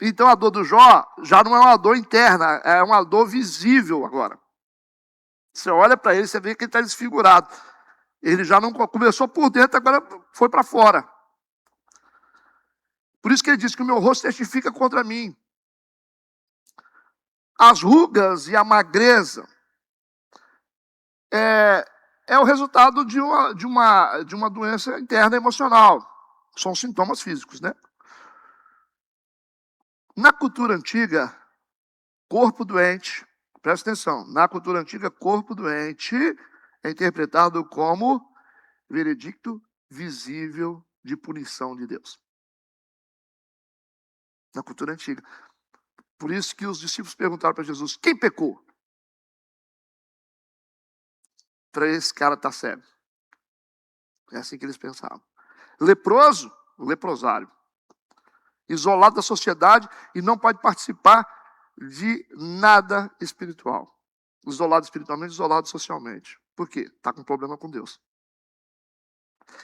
Então a dor do Jó já não é uma dor interna, é uma dor visível agora. Você olha para ele, você vê que ele está desfigurado. Ele já não começou por dentro, agora foi para fora. Por isso que ele diz que o meu rosto testifica contra mim. As rugas e a magreza é o resultado de uma doença interna emocional. São sintomas físicos, né? Na cultura antiga, corpo doente, presta atenção, na cultura antiga, corpo doente é interpretado como veredicto visível de punição de Deus. Na cultura antiga. Por isso que os discípulos perguntaram para Jesus, quem pecou? Para esse cara estar cego. É assim que eles pensavam. Leproso, o leprosário. Isolado da sociedade e não pode participar de nada espiritual. Isolado espiritualmente, isolado socialmente. Por quê? Está com problema com Deus.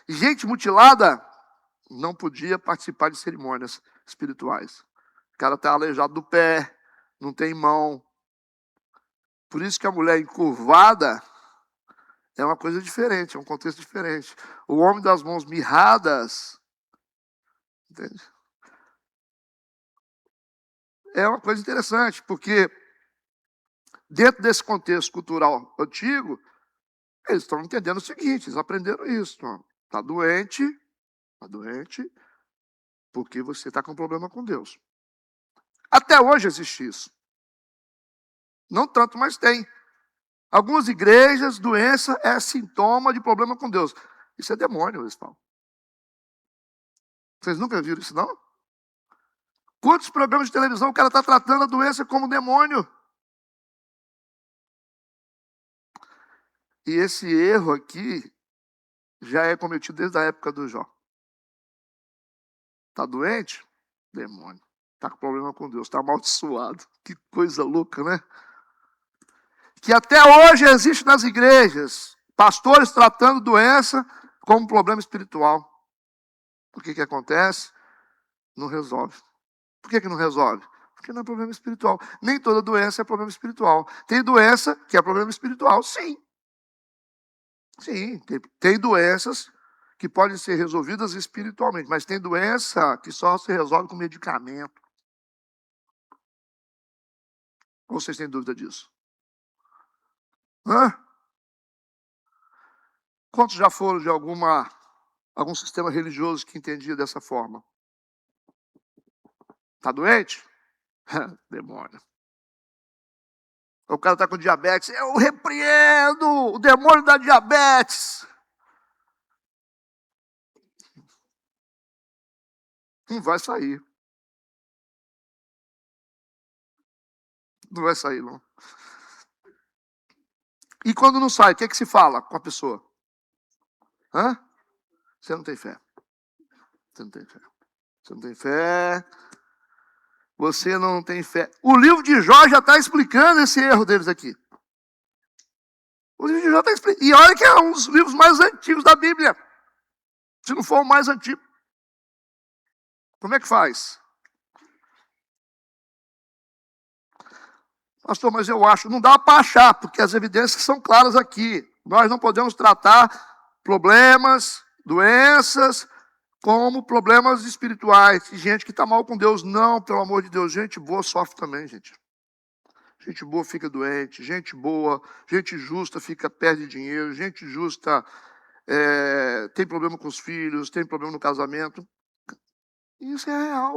Gente mutilada não podia participar de cerimônias espirituais. O cara está aleijado do pé, não tem mão. Por isso que a mulher encurvada é uma coisa diferente, é um contexto diferente. O homem das mãos mirradas, entende? É uma coisa interessante, porque dentro desse contexto cultural antigo, eles estão entendendo o seguinte, eles aprenderam isso. Está doente, porque você está com problema com Deus. Até hoje existe isso. Não tanto, mas tem. Algumas igrejas, doença é sintoma de problema com Deus. Isso é demônio, eles falam. Vocês nunca viram isso, não? Quantos programas de televisão o cara está tratando a doença como demônio? E esse erro aqui já é cometido desde a época do Jó. Está doente? Demônio. Está com problema com Deus, está amaldiçoado. Que coisa louca, né? Que até hoje existe nas igrejas pastores tratando doença como problema espiritual. O que acontece? Não resolve. Por que não resolve? Porque não é problema espiritual. Nem toda doença é problema espiritual. Tem doença que é problema espiritual, sim. Sim, tem doenças que podem ser resolvidas espiritualmente, mas tem doença que só se resolve com medicamento. Ou vocês têm dúvida disso? Hã? Quantos já foram de algum sistema religioso que entendia dessa forma? Está doente? Demônio. O cara está com diabetes. Eu repreendo o demônio da diabetes. Não vai sair. Não vai sair, não. E quando não sai, o que é que se fala com a pessoa? Hã? Você não tem fé. Você não tem fé. Você não tem fé. Você não tem fé. O livro de Jó já está explicando esse erro deles aqui. O livro de Jó está explicando. E olha que é um dos livros mais antigos da Bíblia. Se não for o mais antigo. Como é que faz? Pastor, mas eu acho, não dá para achar, porque as evidências são claras aqui. Nós não podemos tratar problemas, doenças, como problemas espirituais. E gente que está mal com Deus. Não, pelo amor de Deus. Gente boa sofre também, gente. Gente boa fica doente. Gente boa, gente justa perde dinheiro. Gente justa tem problema com os filhos, tem problema no casamento. Isso é real.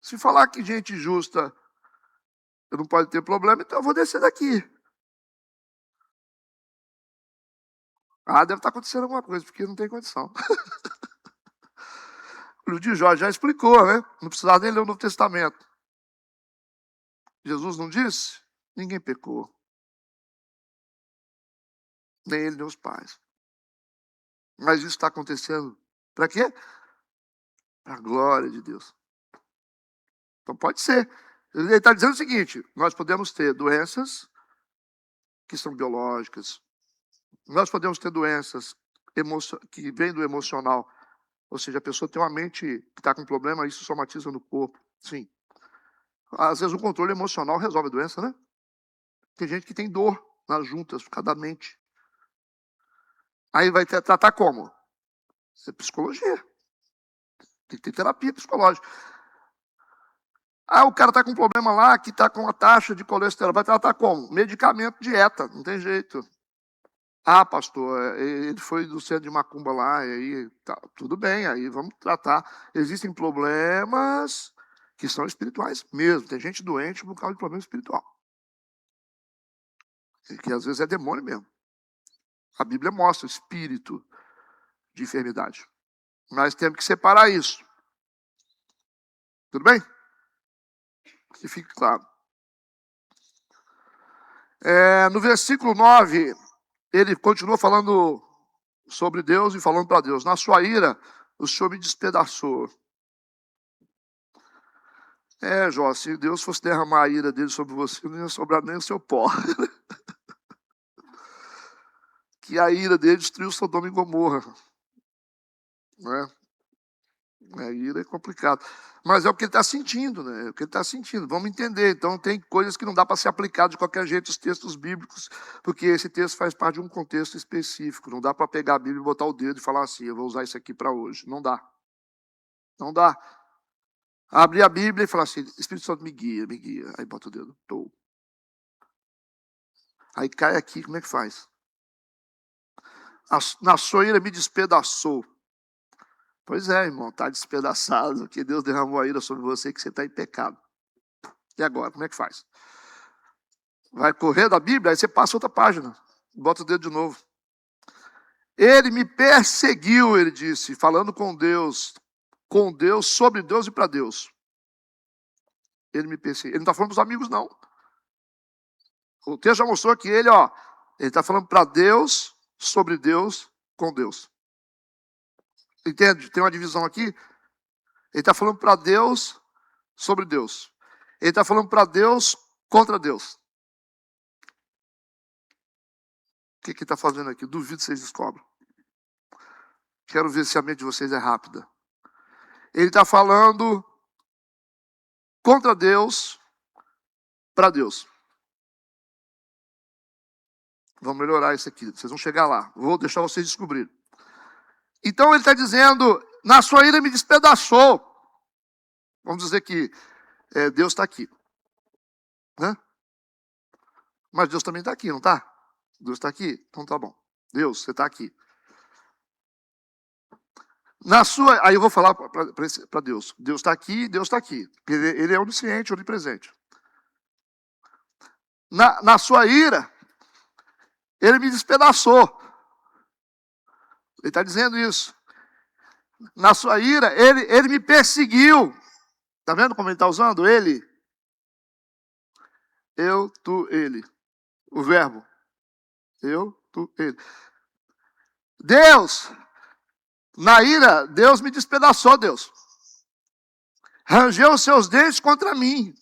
Se falar que gente justa não pode ter problema, então eu vou descer daqui. Deve estar acontecendo alguma coisa, porque não tem condição. O livro de Jó já explicou, né? Não precisava nem ler o Novo Testamento. Jesus não disse? Ninguém pecou. Nem ele, nem os pais. Mas isso está acontecendo para quê? Para a glória de Deus. Então pode ser. Ele está dizendo o seguinte: nós podemos ter doenças que são biológicas. Nós podemos ter doenças que vêm do emocional. Ou seja, a pessoa tem uma mente que está com problema, isso somatiza no corpo. Sim. Às vezes o controle emocional resolve a doença, né? Tem gente que tem dor nas juntas, por causa da mente. Aí vai tratar como? Isso é psicologia. Tem que ter terapia psicológica. O cara está com um problema lá, que está com a taxa de colesterol. Vai tratar como? Medicamento, dieta. Não tem jeito. Pastor, ele foi do centro de macumba lá, e aí tá, tudo bem, aí vamos tratar. Existem problemas que são espirituais mesmo. Tem gente doente por causa de problema espiritual. Que às vezes é demônio mesmo. A Bíblia mostra o espírito de enfermidade. Mas temos que separar isso. Tudo bem? Que fique claro. No versículo 9, ele continua falando sobre Deus e falando para Deus. Na sua ira, o Senhor me despedaçou. Jó, se Deus fosse derramar a ira dele sobre você, não ia sobrar nem o seu pó. Que a ira dele destruiu Sodoma e Gomorra. Né? A ira é complicado. Mas é o que ele está sentindo, né? É o que ele está sentindo. Vamos entender. Então, tem coisas que não dá para ser aplicado de qualquer jeito, os textos bíblicos, porque esse texto faz parte de um contexto específico. Não dá para pegar a Bíblia e botar o dedo e falar assim, eu vou usar isso aqui para hoje. Não dá. Não dá. Abrir a Bíblia e falar assim, Espírito Santo me guia, me guia. Aí bota o dedo. Tô. Aí cai aqui, como é que faz? Na sua ira me despedaçou. Pois é, irmão, está despedaçado, porque Deus derramou a ira sobre você que você está em pecado. E agora, como é que faz? Vai correr da Bíblia, aí você passa outra página, bota o dedo de novo. Ele me perseguiu, ele disse, falando com Deus, sobre Deus e para Deus. Ele me perseguiu. Ele não está falando para os amigos, não. O texto já mostrou que ele está falando para Deus, sobre Deus, com Deus. Entende? Tem uma divisão aqui. Ele está falando para Deus, sobre Deus. Ele está falando para Deus, contra Deus. O que ele está fazendo aqui? Duvido que vocês descobrem. Quero ver se a mente de vocês é rápida. Ele está falando contra Deus, para Deus. Vamos melhorar isso aqui. Vocês vão chegar lá. Vou deixar vocês descobrirem. Então ele está dizendo, na sua ira me despedaçou. Vamos dizer que Deus está aqui. Né? Mas Deus também está aqui, não está? Deus está aqui? Então tá bom. Deus, você está aqui. Aí eu vou falar para Deus. Deus está aqui, Deus está aqui. Ele é onisciente, onipresente. Na sua ira, ele me despedaçou. Ele está dizendo isso. Na sua ira, ele me perseguiu. Está vendo como ele está usando? Ele. Eu, tu, ele. O verbo. Eu, tu, ele. Deus. Na ira, Deus me despedaçou, Deus. Rangeu os seus dentes contra mim.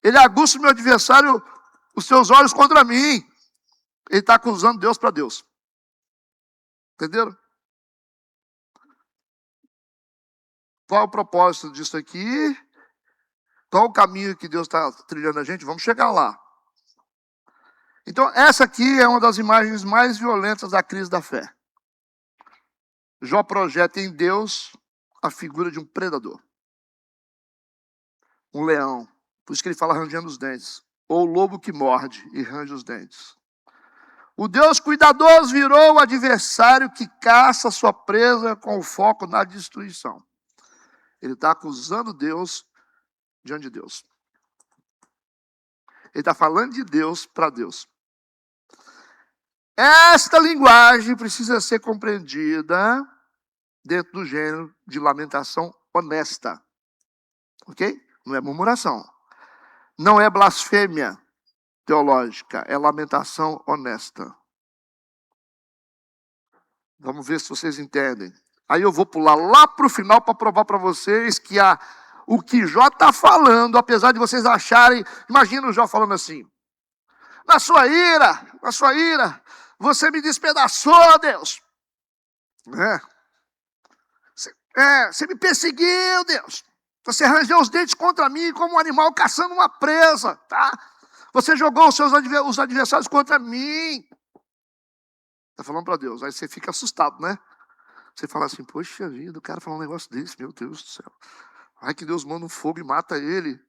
Ele aguça o meu adversário, os seus olhos contra mim. Ele está acusando Deus para Deus. Entenderam? Qual é o propósito disso aqui? Qual é o caminho que Deus está trilhando a gente? Vamos chegar lá. Então, essa aqui é uma das imagens mais violentas da crise da fé. Jó projeta em Deus a figura de um predador. Um leão. Por isso que ele fala rangendo os dentes. Ou o lobo que morde e range os dentes. O Deus cuidadoso virou o adversário que caça sua presa com o foco na destruição. Ele está acusando Deus diante de Deus. Ele está falando de Deus para Deus. Esta linguagem precisa ser compreendida dentro do gênero de lamentação honesta. Ok? Não é murmuração. Não é blasfêmia teológica. É lamentação honesta. Vamos ver se vocês entendem. Aí eu vou pular lá para o final para provar para vocês que o que Jó está falando, apesar de vocês acharem... Imagina o Jó falando assim. Na sua ira, você me despedaçou, Deus. Você me perseguiu, Deus. Você arranjou os dentes contra mim como um animal caçando uma presa, tá? Você jogou os adversários contra mim. Está falando para Deus. Aí você fica assustado, né? Você fala assim, poxa vida, o cara falou um negócio desse, meu Deus do céu. Ai que Deus manda um fogo e mata ele.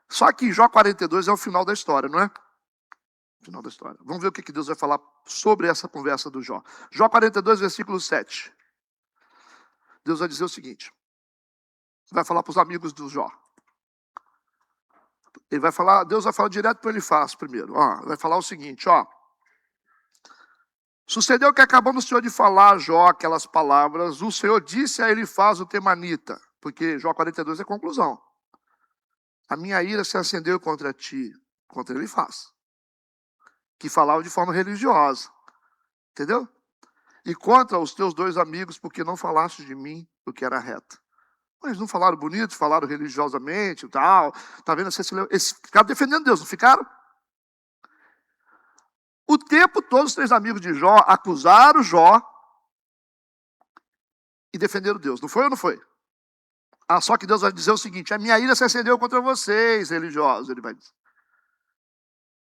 Só que Jó 42 é o final da história, não é? Final da história. Vamos ver o que Deus vai falar sobre essa conversa do Jó. Jó 42, versículo 7. Deus vai dizer o seguinte. Vai falar para os amigos do Jó. Deus vai falar direto para Elifaz primeiro. Vai falar o seguinte, Sucedeu que acabando o Senhor de falar a Jó aquelas palavras, o Senhor disse a Elifaz o temanita, porque Jó 42 é conclusão. A minha ira se acendeu contra ti, contra Elifaz, que falava de forma religiosa, entendeu? E contra os teus dois amigos, porque não falaste de mim o que era reto. Mas não falaram bonito, falaram religiosamente e tal. Tá vendo? Eles ficaram defendendo Deus, não ficaram? O tempo todo os três amigos de Jó acusaram Jó e defenderam Deus. Não foi ou não foi? Só que Deus vai dizer o seguinte, a minha ira se acendeu contra vocês, religiosos, ele vai dizer.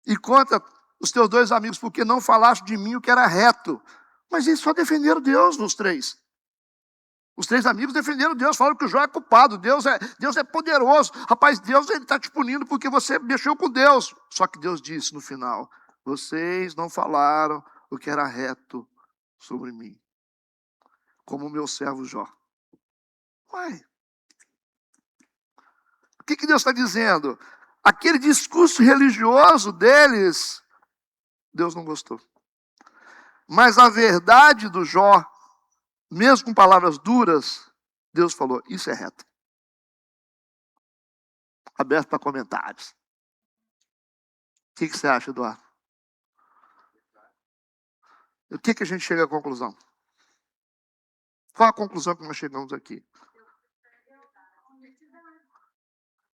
E contra os teus dois amigos, porque não falaste de mim o que era reto. Mas eles só defenderam Deus, os três. Os três amigos defenderam Deus, falaram que o Jó é culpado, Deus é poderoso. Rapaz, Deus está te punindo porque você mexeu com Deus. Só que Deus disse no final, vocês não falaram o que era reto sobre mim, como o meu servo Jó. Uai, o que Deus está dizendo? Aquele discurso religioso deles Deus não gostou. Mas a verdade do Jó, mesmo com palavras duras, Deus falou, isso é reto. Aberto para comentários. O que você acha, Eduardo? O que a gente chega à conclusão? Qual a conclusão que nós chegamos aqui?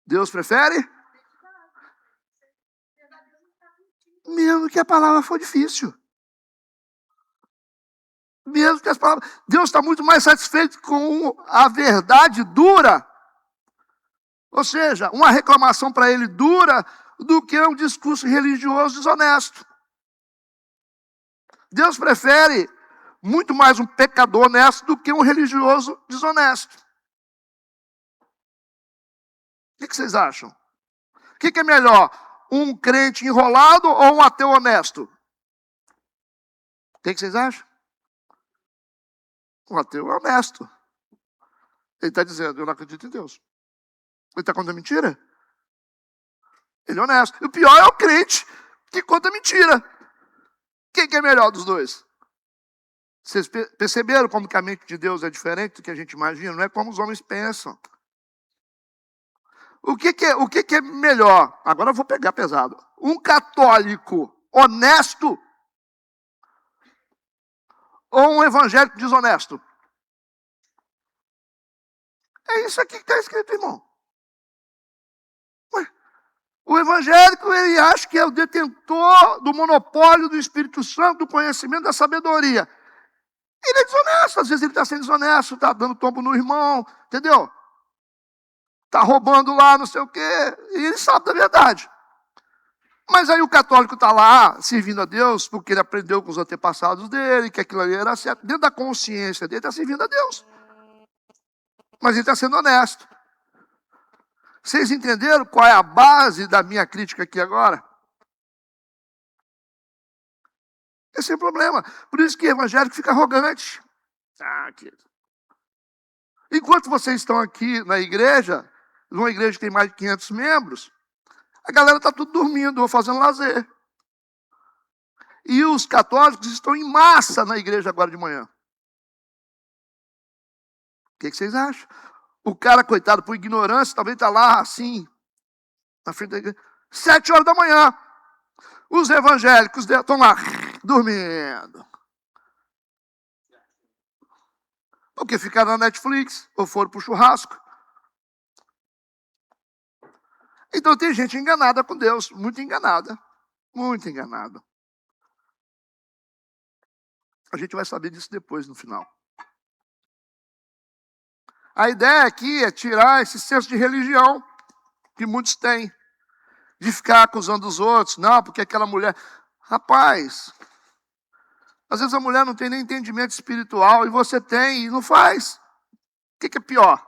Deus prefere? Mesmo que a palavra for difícil. Mesmo que as palavras... Deus está muito mais satisfeito com a verdade dura. Ou seja, uma reclamação para ele dura do que um discurso religioso desonesto. Deus prefere muito mais um pecador honesto do que um religioso desonesto. O que vocês acham? O que é melhor? Um crente enrolado ou um ateu honesto? O que vocês acham? Um ateu honesto. Ele está dizendo, eu não acredito em Deus. Ele está contando mentira? Ele é honesto. E o pior é o crente que conta mentira. Quem que é melhor dos dois? Vocês perceberam como que a mente de Deus é diferente do que a gente imagina? Não é como os homens pensam. O que é melhor? Agora eu vou pegar pesado. Um católico honesto ou um evangélico desonesto? É isso aqui que está escrito, irmão. O evangélico, ele acha que é o detentor do monopólio do Espírito Santo, do conhecimento, da sabedoria. Ele é desonesto, às vezes ele está sendo desonesto, está dando tombo no irmão, entendeu? Está roubando lá, não sei o quê, e ele sabe da verdade. Mas aí o católico está lá, servindo a Deus, porque ele aprendeu com os antepassados dele, que aquilo ali era certo. Dentro da consciência dele, está servindo a Deus. Mas ele está sendo honesto. Vocês entenderam qual é a base da minha crítica aqui agora? Esse é o problema. Por isso que o evangélico fica arrogante. Enquanto vocês estão aqui na igreja, numa igreja que tem mais de 500 membros, a galera está tudo dormindo ou fazendo lazer. E os católicos estão em massa na igreja agora de manhã. O que vocês acham? O cara, coitado, por ignorância, também está lá assim, na frente da igreja, 7 horas da manhã. Os evangélicos estão lá, dormindo. Porque ficaram na Netflix, ou foram para o churrasco. Então tem gente enganada com Deus, muito enganada. Muito enganada. A gente vai saber disso depois, no final. A ideia aqui é tirar esse senso de religião que muitos têm. De ficar acusando os outros. Não, porque aquela mulher... Rapaz, às vezes a mulher não tem nem entendimento espiritual e você tem e não faz. O que é pior?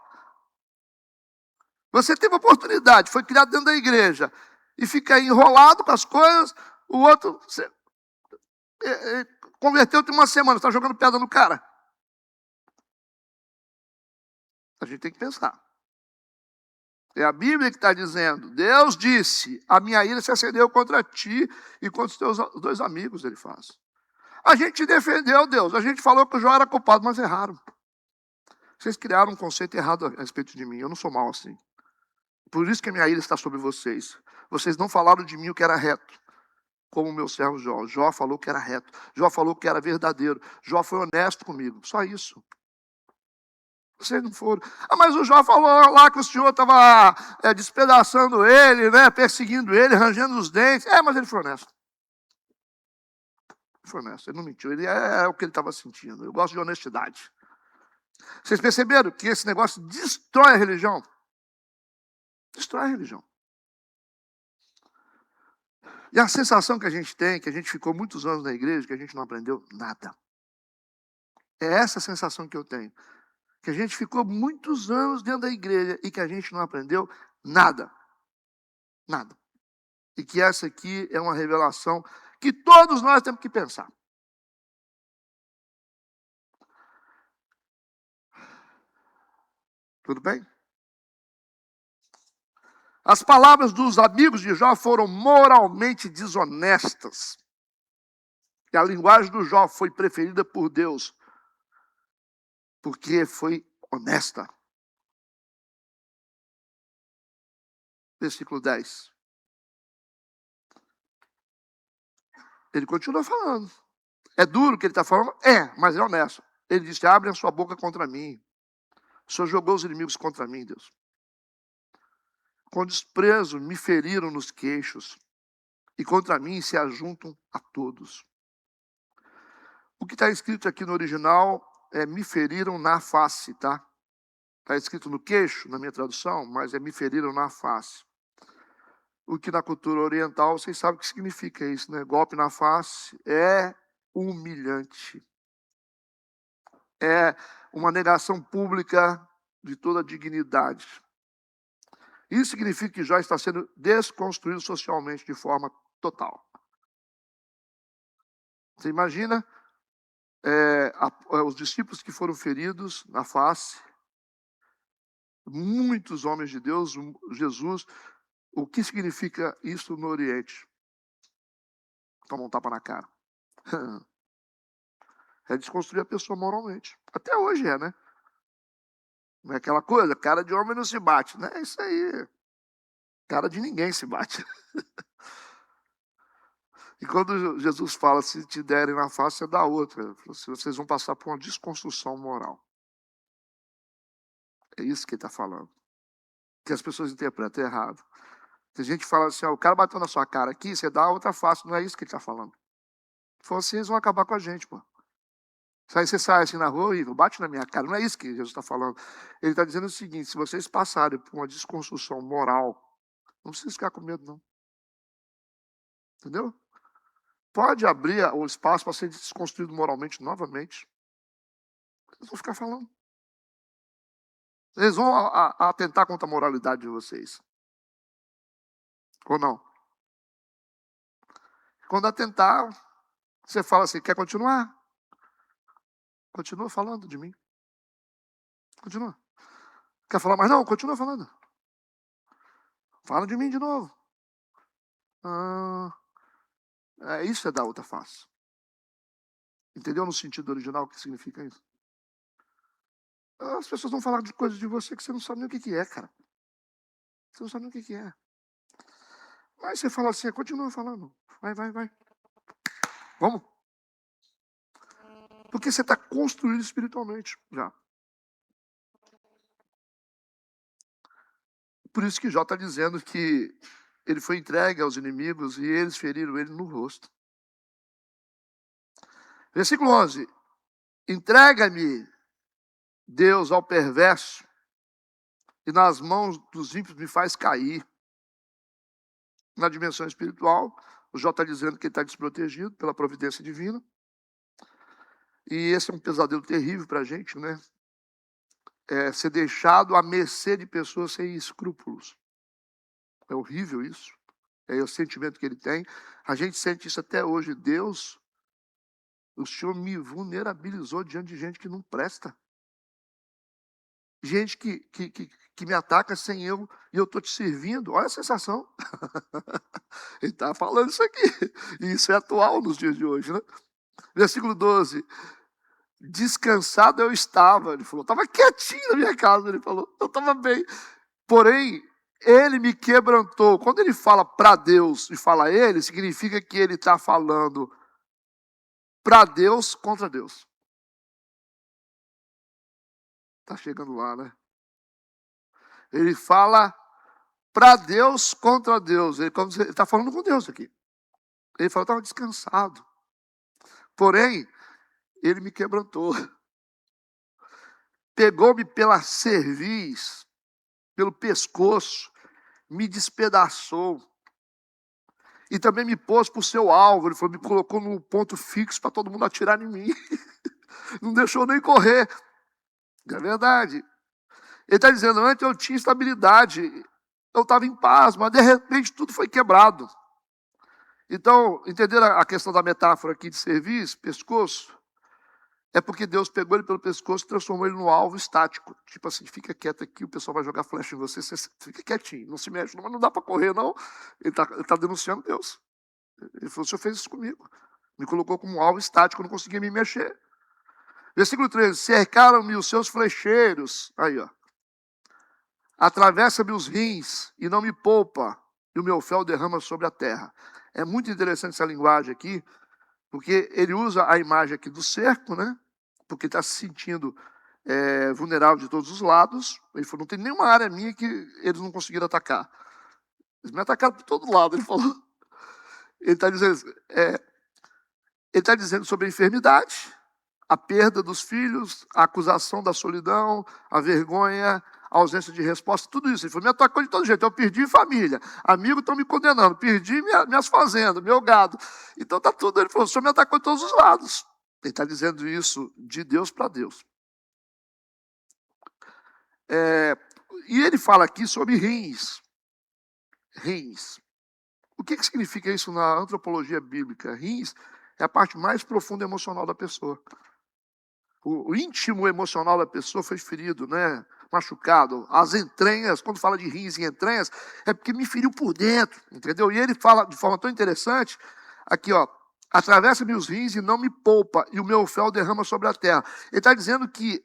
Você teve oportunidade, foi criado dentro da igreja e fica aí enrolado com as coisas, o outro converteu em uma semana, está jogando pedra no cara. A gente tem que pensar. É a Bíblia que está dizendo. Deus disse, a minha ira se acendeu contra ti e contra os teus 2 amigos, ele faz. A gente defendeu Deus, a gente falou que o Jó era culpado, mas erraram. Vocês criaram um conceito errado a respeito de mim, eu não sou mau assim. Por isso que a minha ira está sobre vocês. Vocês não falaram de mim o que era reto, como o meu servo Jó. Jó falou que era reto, Jó falou que era verdadeiro, Jó foi honesto comigo, só isso. Vocês não foram. Mas o Jó falou lá que o senhor estava despedaçando ele, né, perseguindo ele, rangendo os dentes. Mas ele foi honesto. Ele foi honesto, ele não mentiu. Ele é o que ele estava sentindo. Eu gosto de honestidade. Vocês perceberam que esse negócio destrói a religião? Destrói a religião. E a sensação que a gente tem, que a gente ficou muitos anos na igreja, que a gente não aprendeu nada. É essa a sensação que eu tenho. Que a gente ficou muitos anos dentro da igreja e que a gente não aprendeu nada. Nada. E que essa aqui é uma revelação que todos nós temos que pensar. Tudo bem? As palavras dos amigos de Jó foram moralmente desonestas. E a linguagem do Jó foi preferida por Deus, porque foi honesta. Versículo 10. Ele continua falando. É duro o que ele está falando? É, mas é honesto. Ele disse, abre a sua boca contra mim. O Senhor jogou os inimigos contra mim, Deus. Com desprezo me feriram nos queixos, e contra mim se ajuntam a todos. O que está escrito aqui no original é me feriram na face, tá? Está escrito no queixo, na minha tradução, mas é me feriram na face. O que na cultura oriental, vocês sabem o que significa isso, né? Golpe na face é humilhante. É uma negação pública de toda dignidade. Isso significa que Jó está sendo desconstruído socialmente de forma total. Você imagina os discípulos que foram feridos na face, muitos homens de Deus, Jesus. O que significa isso no Oriente? Toma um tapa na cara. É desconstruir a pessoa moralmente. Até hoje é, né? Não é aquela coisa, cara de homem não se bate. Não é isso aí. Cara de ninguém se bate. E quando Jesus fala, se te derem na face, é da outra. Vocês vão passar por uma desconstrução moral. É isso que ele está falando. Que as pessoas interpretam errado. Tem gente que fala assim, o cara bateu na sua cara aqui, você dá a outra face. Não é isso que ele está falando. Se for assim, eles vão acabar com a gente, pô. Aí você sai assim na rua e bate na minha cara. Não é isso que Jesus está falando. Ele está dizendo o seguinte, se vocês passarem por uma desconstrução moral, não precisa ficar com medo, não. Entendeu? Pode abrir o espaço para ser desconstruído moralmente novamente. Eles vão ficar falando. Eles vão atentar contra a moralidade de vocês. Ou não? Quando atentar, você fala assim, quer continuar? Continua falando de mim. Continua. Quer falar mais? Não, continua falando. Fala de mim de novo. Isso é da outra face. Entendeu no sentido original o que significa isso? As pessoas vão falar de coisas de você que você não sabe nem o que é, cara. Você não sabe nem o que é. Mas você fala assim, continua falando. Vai. Vamos. Porque você está construído espiritualmente já. Por isso que Jó está dizendo que ele foi entregue aos inimigos e eles feriram ele no rosto. Versículo 11. Entrega-me, Deus, ao perverso, e nas mãos dos ímpios me faz cair. Na dimensão espiritual, o Jó está dizendo que ele está desprotegido pela providência divina. E esse é um pesadelo terrível para a gente, né? Ser deixado à mercê de pessoas sem escrúpulos. É horrível isso. É o sentimento que ele tem. A gente sente isso até hoje. Deus, o Senhor me vulnerabilizou diante de gente que não presta. Gente que me ataca sem eu, e eu estou te servindo. Olha a sensação. Ele está falando isso aqui. E isso é atual nos dias de hoje, né? Versículo 12. Descansado eu estava. Ele falou, estava quietinho na minha casa. Ele falou, eu estava bem. Porém, ele me quebrantou. Quando ele fala para Deus e fala ele, significa que ele está falando para Deus contra Deus. Está chegando lá, né? Ele fala para Deus contra Deus. Ele está falando com Deus aqui. Ele falou, estava descansado. Porém, ele me quebrantou. Pegou-me pela cerviz, pelo pescoço, me despedaçou. E também me pôs por seu alvo. Ele falou, me colocou num ponto fixo para todo mundo atirar em mim. Não deixou nem correr. É verdade. Ele está dizendo, antes eu tinha estabilidade, eu estava em paz, mas de repente tudo foi quebrado. Então, entenderam a questão da metáfora aqui de cerviz, pescoço? É porque Deus pegou ele pelo pescoço e transformou ele no alvo estático. Tipo assim, fica quieto aqui, o pessoal vai jogar flecha em você, você fica quietinho, não se mexe, mas não dá para correr não. Ele está denunciando Deus. Ele falou, o Senhor fez isso comigo. Me colocou como um alvo estático, eu não conseguia me mexer. Versículo 13, cercaram-me os seus flecheiros. Aí, ó. Atravessa-me os rins e não me poupa, e o meu fel derrama sobre a terra. É muito interessante essa linguagem aqui, porque ele usa a imagem aqui do cerco, né? Porque está se sentindo vulnerável de todos os lados. Ele falou, não tem nenhuma área minha que eles não conseguiram atacar. Eles me atacaram por todo lado, ele falou. Ele está dizendo sobre a enfermidade, a perda dos filhos, a acusação da solidão, a vergonha, a ausência de resposta, tudo isso. Ele falou, me atacou de todo jeito, eu perdi família, amigos estão me condenando, perdi minhas fazendas, meu gado. Então está tudo, ele falou, o Senhor me atacou de todos os lados. Ele está dizendo isso de Deus para Deus. E ele fala aqui sobre rins. Rins. O que significa isso na antropologia bíblica? Rins é a parte mais profunda emocional da pessoa. O íntimo emocional da pessoa foi ferido, né? Machucado. As entranhas, quando fala de rins e entranhas, é porque me feriu por dentro, entendeu? E ele fala de forma tão interessante, aqui, ó, atravessa-me os rins e não me poupa, e o meu fel derrama sobre a terra. Ele está dizendo que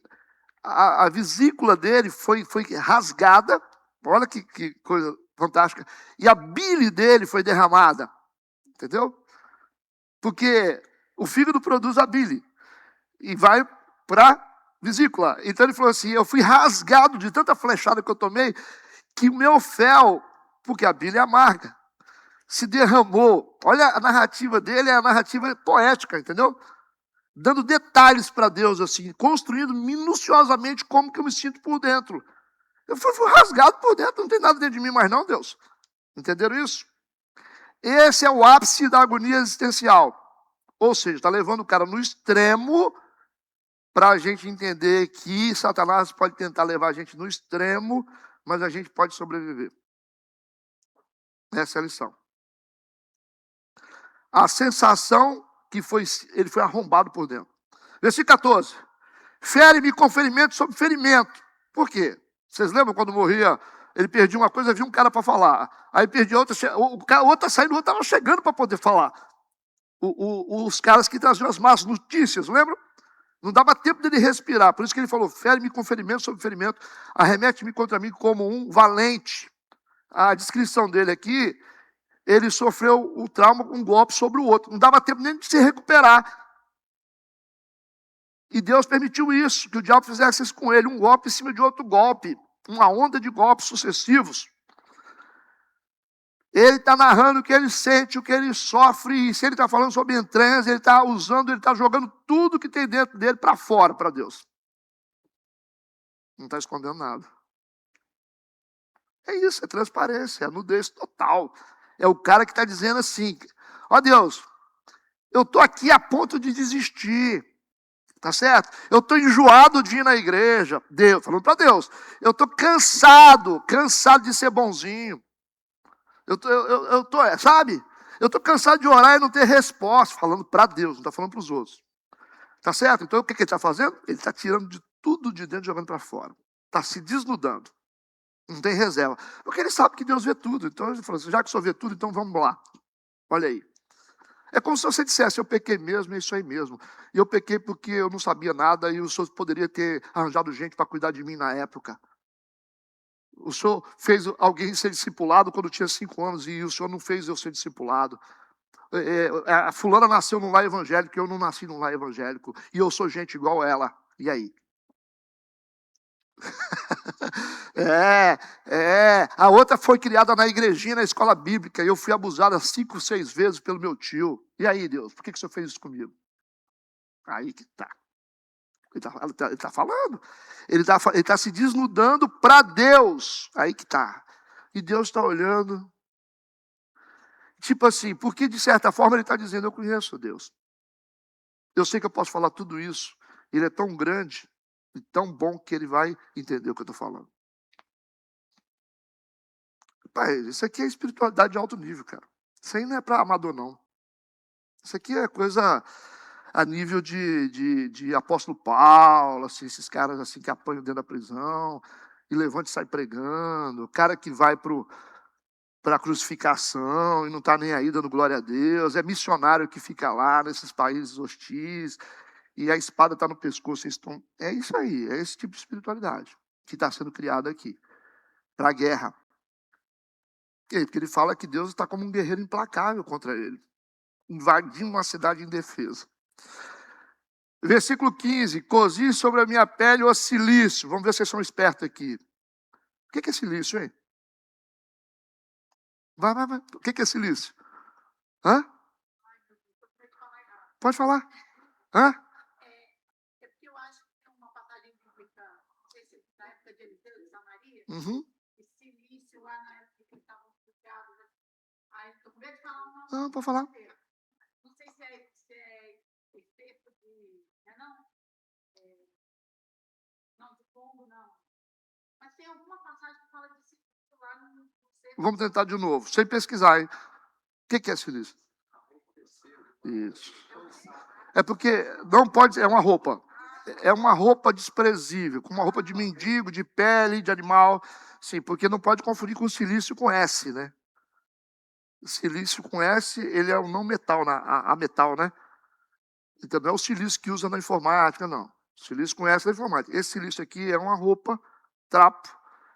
a vesícula dele foi rasgada, olha que coisa fantástica, e a bile dele foi derramada, entendeu? Porque o fígado produz a bile, e vai para vesícula. Então ele falou assim, eu fui rasgado de tanta flechada que eu tomei, que o meu fel, porque a bile é amarga, se derramou. Olha a narrativa dele, é a narrativa poética, entendeu? Dando detalhes para Deus, assim, construindo minuciosamente como que eu me sinto por dentro. Eu fui rasgado por dentro, não tem nada dentro de mim mais não, Deus. Entenderam isso? Esse é o ápice da agonia existencial. Ou seja, está levando o cara no extremo para a gente entender que Satanás pode tentar levar a gente no extremo, mas a gente pode sobreviver. Essa é a lição. A sensação que ele foi arrombado por dentro. Versículo 14. Fere-me com ferimento sobre ferimento. Por quê? Vocês lembram quando morria, ele perdia uma coisa, havia um cara para falar. Aí perdia outra, o outro saindo, o outro estava chegando para poder falar. Os caras que traziam as más notícias, lembram? Não dava tempo dele respirar. Por isso que ele falou, fere-me com ferimento sobre ferimento, arremete-me contra mim como um valente. A descrição dele aqui, ele sofreu o trauma, um golpe sobre o outro. Não dava tempo nem de se recuperar. E Deus permitiu isso, que o diabo fizesse isso com ele, um golpe em cima de outro golpe, uma onda de golpes sucessivos. Ele está narrando o que ele sente, o que ele sofre, e se ele está falando sobre entranhas, ele está usando, ele está jogando tudo que tem dentro dele para fora, para Deus. Não está escondendo nada. É isso, é transparência, é nudez total. É o cara que está dizendo assim, ó Deus, eu estou aqui a ponto de desistir. Tá certo? Eu estou enjoado de ir na igreja. Deus, falando para Deus. Eu estou cansado de ser bonzinho. Eu tô, sabe? Eu estou cansado de orar e não ter resposta. Falando para Deus, não está falando para os outros. Tá certo? Então o que ele está fazendo? Ele está tirando de tudo de dentro e jogando para fora. Está se desnudando. Não tem reserva. Porque ele sabe que Deus vê tudo. Então ele falou assim, já que o Senhor vê tudo, então vamos lá. Olha aí. É como se você dissesse, eu pequei mesmo, é isso aí mesmo. E eu pequei porque eu não sabia nada e o Senhor poderia ter arranjado gente para cuidar de mim na época. O Senhor fez alguém ser discipulado quando eu tinha 5 anos e o Senhor não fez eu ser discipulado. A fulana nasceu num lar evangélico e eu não nasci num lar evangélico. E eu sou gente igual a ela. E aí? A outra foi criada na igrejinha, na escola bíblica, e eu fui abusada 5, 6 vezes pelo meu tio. E aí, Deus, por que o Senhor fez isso comigo? Aí que tá. Ele está falando. Ele está se desnudando para Deus. Aí que tá. E Deus está olhando. Tipo assim, porque de certa forma ele está dizendo, eu conheço Deus. Eu sei que eu posso falar tudo isso. Ele é tão grande e tão bom que ele vai entender o que eu estou falando. Pai, isso aqui é espiritualidade de alto nível, cara. Isso aí não é para amador, não. Isso aqui é coisa a nível de apóstolo Paulo, assim, esses caras assim que apanham dentro da prisão, e levanta e sai pregando. O cara que vai pro para a crucificação e não está nem aí dando glória a Deus. É missionário que fica lá nesses países hostis e a espada está no pescoço. É isso aí, é esse tipo de espiritualidade que está sendo criada aqui para a guerra. Porque ele fala que Deus está como um guerreiro implacável contra ele, invadindo uma cidade indefesa. Versículo 15: cozi sobre a minha pele o cilício. Vamos ver se vocês são espertos aqui. O que é cilício, hein? Vai. O que é silício? Hã? Pode falar. Hã? É porque eu acho que tem uma passagem bíblica, não sei se na época de Eliseu e Samaria, Uhum. e silício lá na época que eles estavam sujados. Aí estou com medo de falar uma. Não, pode falar. Não sei se é efeito de. Não? Não, de pombo, não. Mas tem alguma passagem que fala de silício lá no centro. Vamos tentar de novo, sem pesquisar, hein? O que é silício? Isso. É porque não pode, é uma roupa. É uma roupa desprezível, com uma roupa de mendigo, de pele, de animal. Sim, porque não pode confundir com silício com S, né? Silício com S, ele é o não metal, a metal, né? Então não é o silício que usa na informática, não. Silício com S na informática. Esse silício aqui é uma roupa, trapo,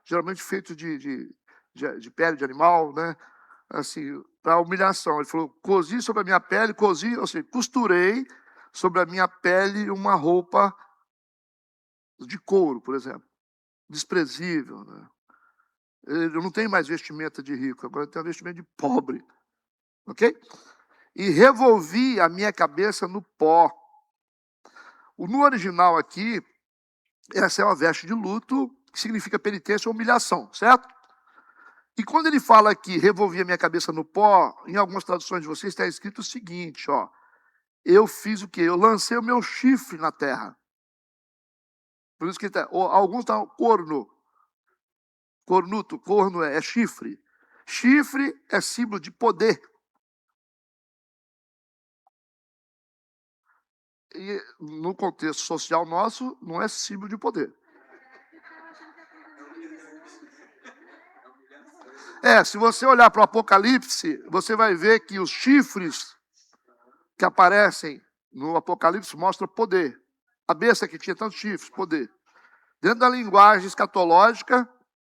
geralmente feito de pele de animal, né? Assim, para humilhação. Ele falou, cozi sobre a minha pele, ou seja, costurei sobre a minha pele uma roupa de couro, por exemplo. Desprezível, né? Eu não tenho mais vestimenta de rico, agora eu tenho vestimenta de pobre. Ok? E revolvi a minha cabeça no pó. No original aqui, essa é uma veste de luto, que significa penitência ou humilhação, certo? E quando ele fala aqui, revolvi a minha cabeça no pó, em algumas traduções de vocês está escrito o seguinte, ó. Eu fiz o quê? Eu lancei o meu chifre na terra. Por isso que tá, alguns estão corno. Cornuto, corno é chifre. Chifre é símbolo de poder. E no contexto social nosso, não é símbolo de poder. Se você olhar para o Apocalipse, você vai ver que os chifres que aparecem no Apocalipse mostram poder. A besta que tinha tantos chifres, poder. Dentro da linguagem escatológica,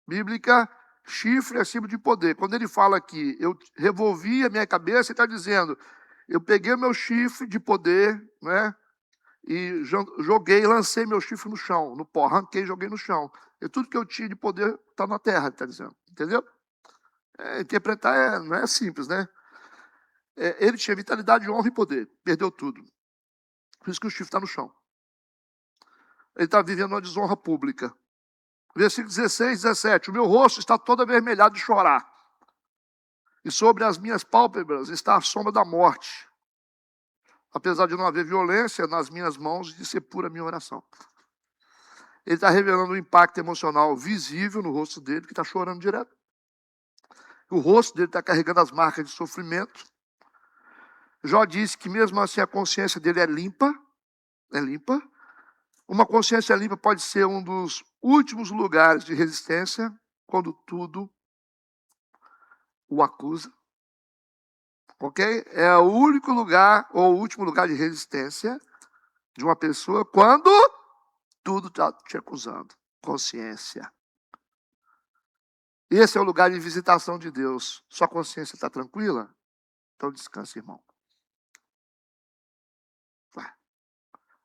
bíblica, chifre é símbolo de poder. Quando ele fala aqui, eu revolvi a minha cabeça, ele está dizendo, eu peguei o meu chifre de poder, né? E joguei, lancei meu chifre no chão, no pó, arranquei e joguei no chão. E tudo que eu tinha de poder está na terra, ele está dizendo. Entendeu? Interpretar não é simples, né? Ele tinha vitalidade, honra e poder. Perdeu tudo. Por isso que o chifre está no chão. Ele está vivendo uma desonra pública. Versículo 16, 17. O meu rosto está todo avermelhado de chorar. E sobre as minhas pálpebras está a sombra da morte. Apesar de não haver violência nas minhas mãos, de ser pura a minha oração. Ele está revelando um impacto emocional visível no rosto dele, que está chorando direto. O rosto dele está carregando as marcas de sofrimento. Jó disse que mesmo assim a consciência dele é limpa. É limpa. Uma consciência limpa pode ser um dos últimos lugares de resistência, quando tudo o acusa. Ok? É o único lugar, ou o último lugar de resistência de uma pessoa, quando tudo está te acusando. Consciência. Esse é o lugar de visitação de Deus. Sua consciência está tranquila? Então descanse, irmão.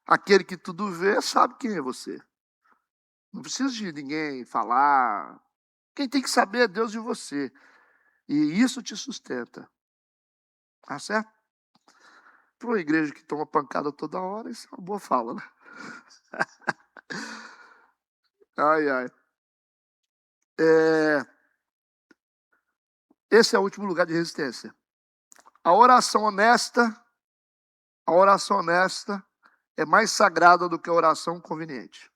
Aquele que tudo vê sabe quem é você. Não precisa de ninguém falar. Quem tem que saber é Deus e você. E isso te sustenta. Tá certo? Para uma igreja que toma pancada toda hora, isso é uma boa fala, né? Ai. Esse é o último lugar de resistência. A oração honesta é mais sagrada do que a oração conveniente.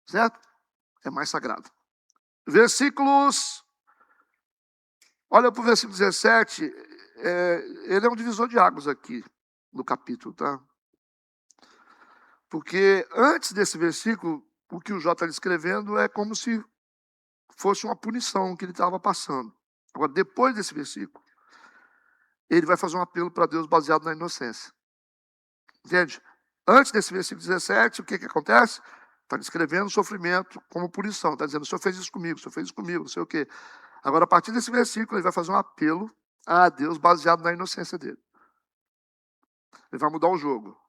Certo? É mais sagrada. Versículos... Olha para o versículo 17. Ele é um divisor de águas aqui, no capítulo, tá? Porque antes desse versículo, o que o Jó está descrevendo é como se fosse uma punição que ele estava passando. Agora, depois desse versículo, ele vai fazer um apelo para Deus baseado na inocência. Entende? Antes desse versículo 17, o que acontece? Está descrevendo o sofrimento como punição. Está dizendo, o Senhor fez isso comigo, o Senhor fez isso comigo, não sei o quê. Agora, a partir desse versículo, ele vai fazer um apelo a Deus baseado na inocência dele. Ele vai mudar o jogo.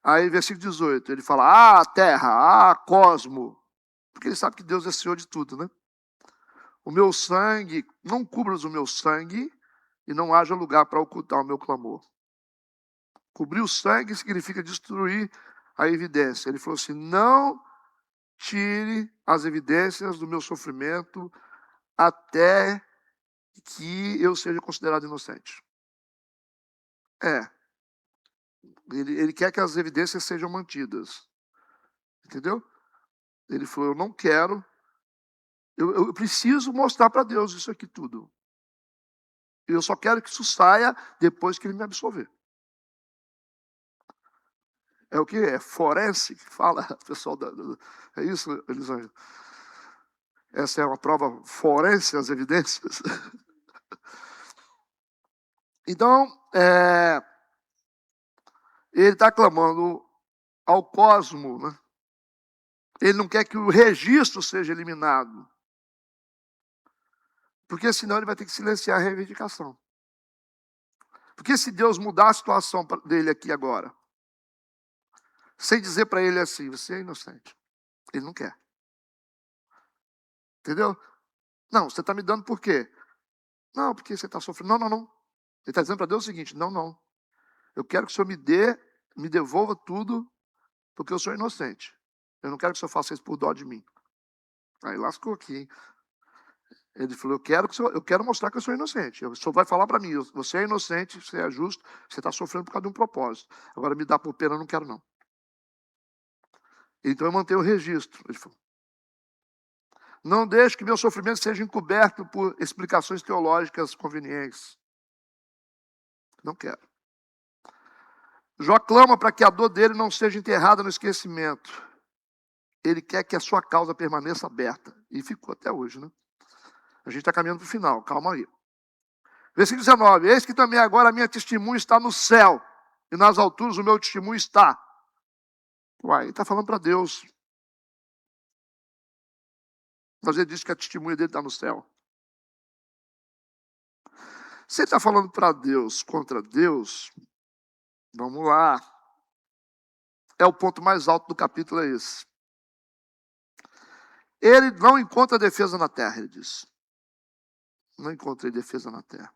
Aí, versículo 18, ele fala, terra, cosmo. Porque ele sabe que Deus é Senhor de tudo, né? O meu sangue, não cubras o meu sangue e não haja lugar para ocultar o meu clamor. Cobrir o sangue significa destruir a evidência. Ele falou assim, não tire as evidências do meu sofrimento até que eu seja considerado inocente. Ele quer que as evidências sejam mantidas. Entendeu? Ele falou, eu não quero, eu preciso mostrar para Deus isso aqui tudo. Eu só quero que isso saia depois que ele me absolver. É o que? É forense que fala, pessoal. É isso, Elisângela? Essa é uma prova forense, as evidências. Então, ele está clamando ao cosmo, né? Ele não quer que o registro seja eliminado. Porque senão ele vai ter que silenciar a reivindicação. Porque se Deus mudar a situação dele aqui agora, sem dizer para ele assim, você é inocente. Ele não quer. Entendeu? Não, você está me dando por quê? Não, porque você está sofrendo. Não. Ele está dizendo para Deus o seguinte, não. Eu quero que o Senhor me devolva tudo, porque eu sou inocente. Eu não quero que o Senhor faça isso por dó de mim. Aí lascou aqui, hein? Ele falou, eu quero mostrar que eu sou inocente. O Senhor vai falar para mim, você é inocente, você é justo, você está sofrendo por causa de um propósito. Agora me dá por pena, eu não quero não. Então eu mantenho o registro. Ele falou, não deixe que meu sofrimento seja encoberto por explicações teológicas convenientes. Não quero. Jó clama para que a dor dele não seja enterrada no esquecimento. Ele quer que a sua causa permaneça aberta. E ficou até hoje, né? A gente está caminhando para o final, calma aí. Versículo 19. Eis que também agora a minha testemunha está no céu, e nas alturas o meu testemunho está. Uai, ele está falando para Deus. Mas ele diz que a testemunha dele está no céu. Se ele está falando para Deus contra Deus, vamos lá. É o ponto mais alto do capítulo, é esse. Ele não encontra defesa na terra, ele diz. Não encontrei defesa na terra.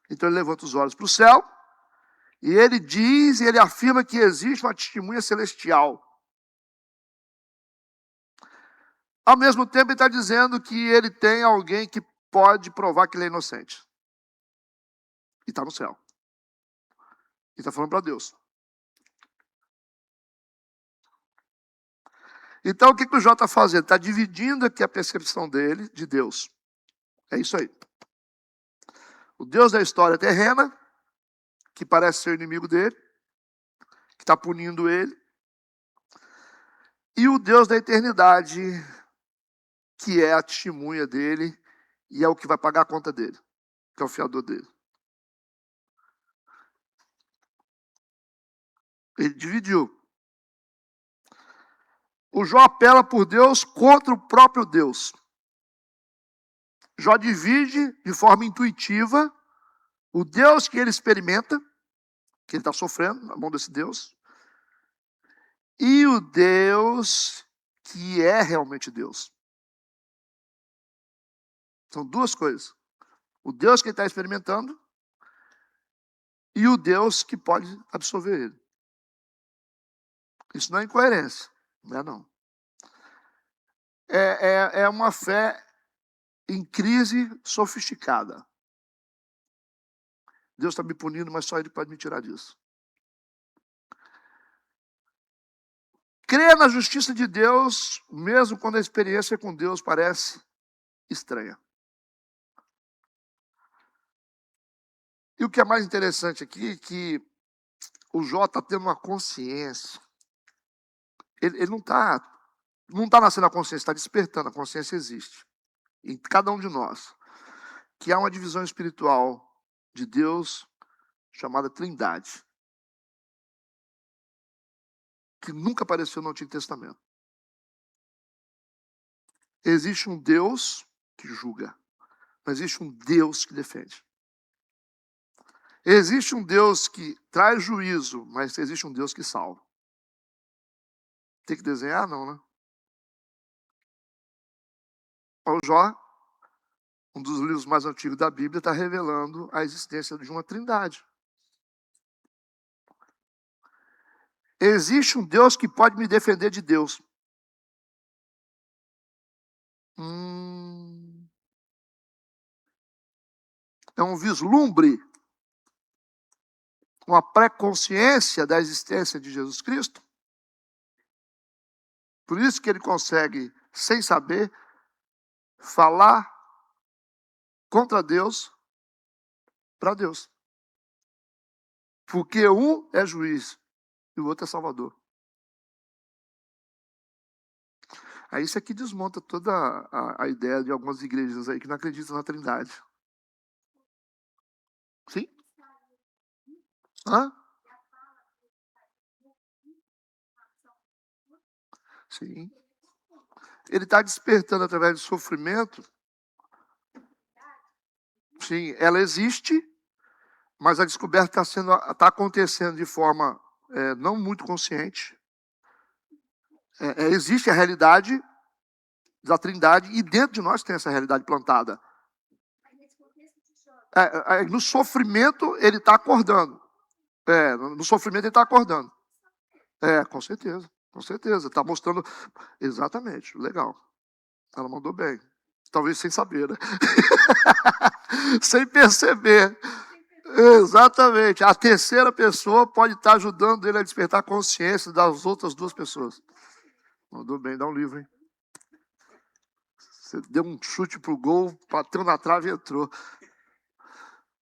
Então ele levanta os olhos para o céu, e ele afirma que existe uma testemunha celestial. Ao mesmo tempo ele está dizendo que ele tem alguém que pode provar que ele é inocente. E está no céu. E está falando para Deus. Então o que o Jó está fazendo? Está dividindo aqui a percepção dele de Deus. É isso aí. O Deus da história terrena, que parece ser o inimigo dele, que está punindo ele. E o Deus da eternidade, que é a testemunha dele e é o que vai pagar a conta dele, que é o fiador dele. Ele dividiu. O Jó apela por Deus contra o próprio Deus. Jó divide de forma intuitiva o Deus que ele experimenta, que ele está sofrendo na mão desse Deus, e o Deus que é realmente Deus. São duas coisas. O Deus que ele está experimentando e o Deus que pode absolver ele. Isso não é incoerência. Não. É uma fé em crise sofisticada. Deus está me punindo, mas só Ele pode me tirar disso. Crer na justiça de Deus, mesmo quando a experiência com Deus parece estranha. E o que é mais interessante aqui é que o Jó está tendo uma consciência. Ele não está nascendo a consciência, está despertando, a consciência existe. em cada um de nós, que há uma divisão espiritual de Deus chamada Trindade, que nunca apareceu no Antigo Testamento. Existe um Deus que julga, mas existe um Deus que defende. Existe um Deus que traz juízo, mas existe um Deus que salva. Tem que desenhar? Não, né? O Jó, um dos livros mais antigos da Bíblia, está revelando a existência de uma trindade. Existe um Deus que pode me defender de Deus. É um vislumbre, uma pré-consciência da existência de Jesus Cristo. Por isso que ele consegue, sem saber, falar contra Deus para Deus. Porque um é juiz e o outro é salvador. Aí isso aqui desmonta toda a ideia de algumas igrejas aí que não acreditam na Trindade. Sim? Hã? Sim. Ele está despertando através do sofrimento. Sim, ela existe, mas a descoberta está acontecendo de forma não muito consciente. Existe a realidade da Trindade e dentro de nós tem essa realidade plantada. No sofrimento ele está acordando. No sofrimento ele está acordando. Com certeza. Com certeza. Está mostrando. Exatamente. Legal. Ela mandou bem. Talvez sem saber, né? Sem perceber. Exatamente. A terceira pessoa pode estar ajudando ele a despertar a consciência das outras duas pessoas. Mandou bem, dá um livro, hein? Você deu um chute pro gol, bateu na trave e entrou.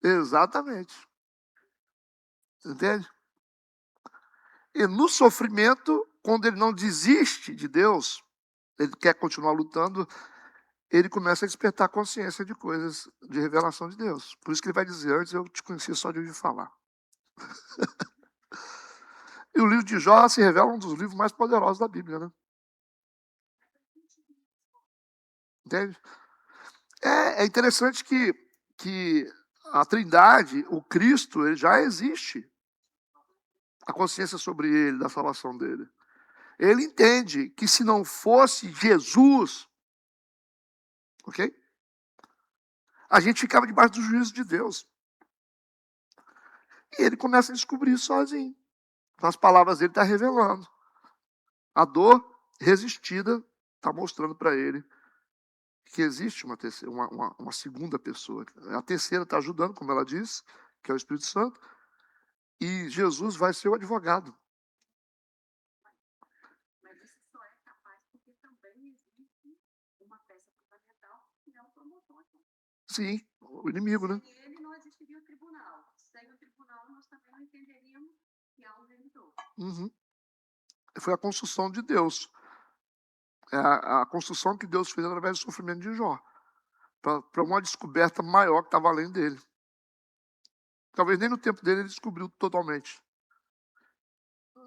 Exatamente. Entende? E no sofrimento, quando ele não desiste de Deus, ele quer continuar lutando, ele começa a despertar a consciência de coisas de revelação de Deus. Por isso que ele vai dizer, antes eu te conhecia só de ouvir falar. E o livro de Jó se revela um dos livros mais poderosos da Bíblia, né? Entende? É interessante que a Trindade, o Cristo, ele já existe. A consciência sobre ele, da salvação dele. Ele entende que se não fosse Jesus, ok? A gente ficava debaixo do juízo de Deus. E ele começa a descobrir isso sozinho. Então, as palavras dele estão revelando. A dor resistida está mostrando para ele que existe uma segunda pessoa. A terceira está ajudando, como ela diz, que é o Espírito Santo. E Jesus vai ser o advogado. Mas isso só é capaz porque também existe uma peça fundamental que é o promotor. Sim, o inimigo, né? Sem ele não existiria o tribunal. Sem o tribunal nós também não entenderíamos que há um revisor. Foi a construção de Deus. A construção que Deus fez através do sofrimento de Jó. Para uma descoberta maior que estava além dele. Talvez nem no tempo dele ele descobriu totalmente.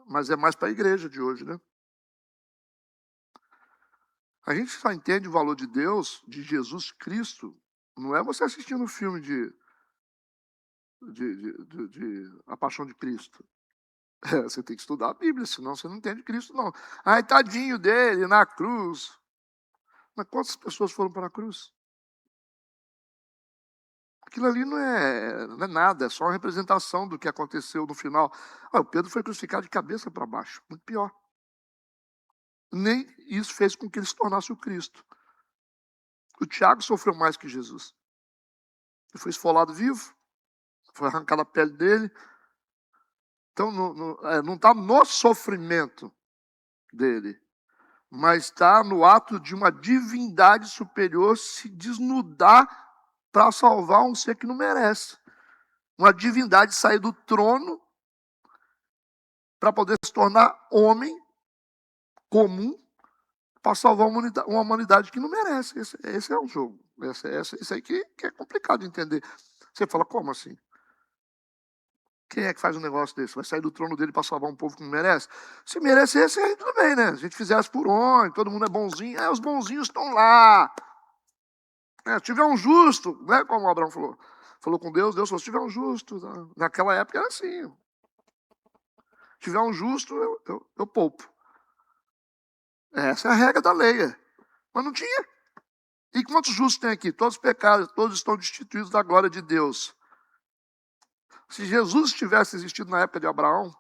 Mas é mais para a igreja de hoje, né? A gente só entende o valor de Deus, de Jesus Cristo, não é você assistindo um filme de A Paixão de Cristo. Você tem que estudar a Bíblia, senão você não entende Cristo, não. Ai, tadinho dele, na cruz. Mas quantas pessoas foram para a cruz? Aquilo ali não é nada, é só uma representação do que aconteceu no final. O Pedro foi crucificado de cabeça para baixo, muito pior. Nem isso fez com que ele se tornasse o Cristo. O Tiago sofreu mais que Jesus. Ele foi esfolado vivo, foi arrancada a pele dele. Então não está no sofrimento dele, mas está no ato de uma divindade superior se desnudar para salvar um ser que não merece. Uma divindade sair do trono para poder se tornar homem comum para salvar uma humanidade que não merece. Esse é o jogo. Isso aí que é complicado de entender. Você fala, como assim? Quem é que faz um negócio desse? Vai sair do trono dele para salvar um povo que não merece? Se merecesse, aí tudo bem, né? A gente fizesse por onde, todo mundo é bonzinho. Os bonzinhos estão lá. Se tiver um justo, né? Como o Abraão falou. Falou com Deus, Deus falou, se tiver um justo. Naquela época era assim. Se tiver um justo, eu poupo. Essa é a regra da lei. Mas não tinha. E quantos justos tem aqui? Todos pecados, todos estão destituídos da glória de Deus. Se Jesus tivesse existido na época de Abraão,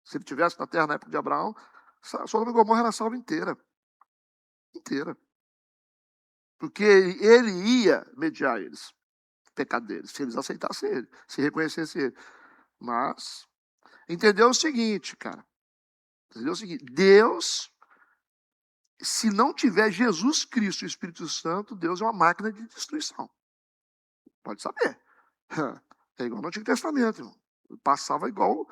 se ele tivesse na terra na época de Abraão, Sodoma e Gomorra era salva inteira. Inteira. Porque ele ia mediar eles, o pecado deles, se eles aceitassem ele, se reconhecessem ele. Mas, entendeu o seguinte, cara. Entendeu o seguinte, Deus, se não tiver Jesus Cristo e o Espírito Santo, Deus é uma máquina de destruição. Pode saber. É igual no Antigo Testamento, irmão. Passava igual. No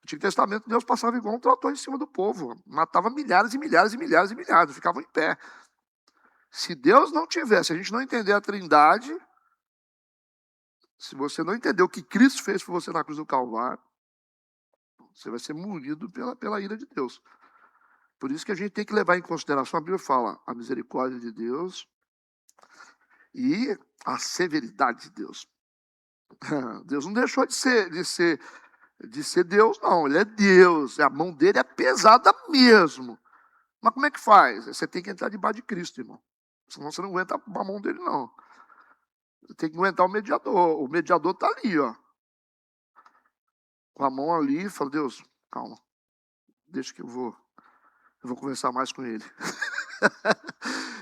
Antigo Testamento, Deus passava igual um trator em cima do povo. Matava milhares e milhares e milhares e milhares. Ficavam em pé. Se Deus não tivesse, a gente não entender a Trindade, se você não entender o que Cristo fez por você na cruz do Calvário, você vai ser moído pela ira de Deus. Por isso que a gente tem que levar em consideração, a Bíblia fala, a misericórdia de Deus e a severidade de Deus. Deus não deixou de ser Deus, não. Ele é Deus. A mão dele é pesada mesmo. Mas como é que faz? Você tem que entrar debaixo de Cristo, irmão. Senão você não aguenta a mão dele, não. Você tem que aguentar o mediador. O mediador está ali, ó. Com a mão ali, fala, Deus, calma. Deixa que eu vou conversar mais com ele.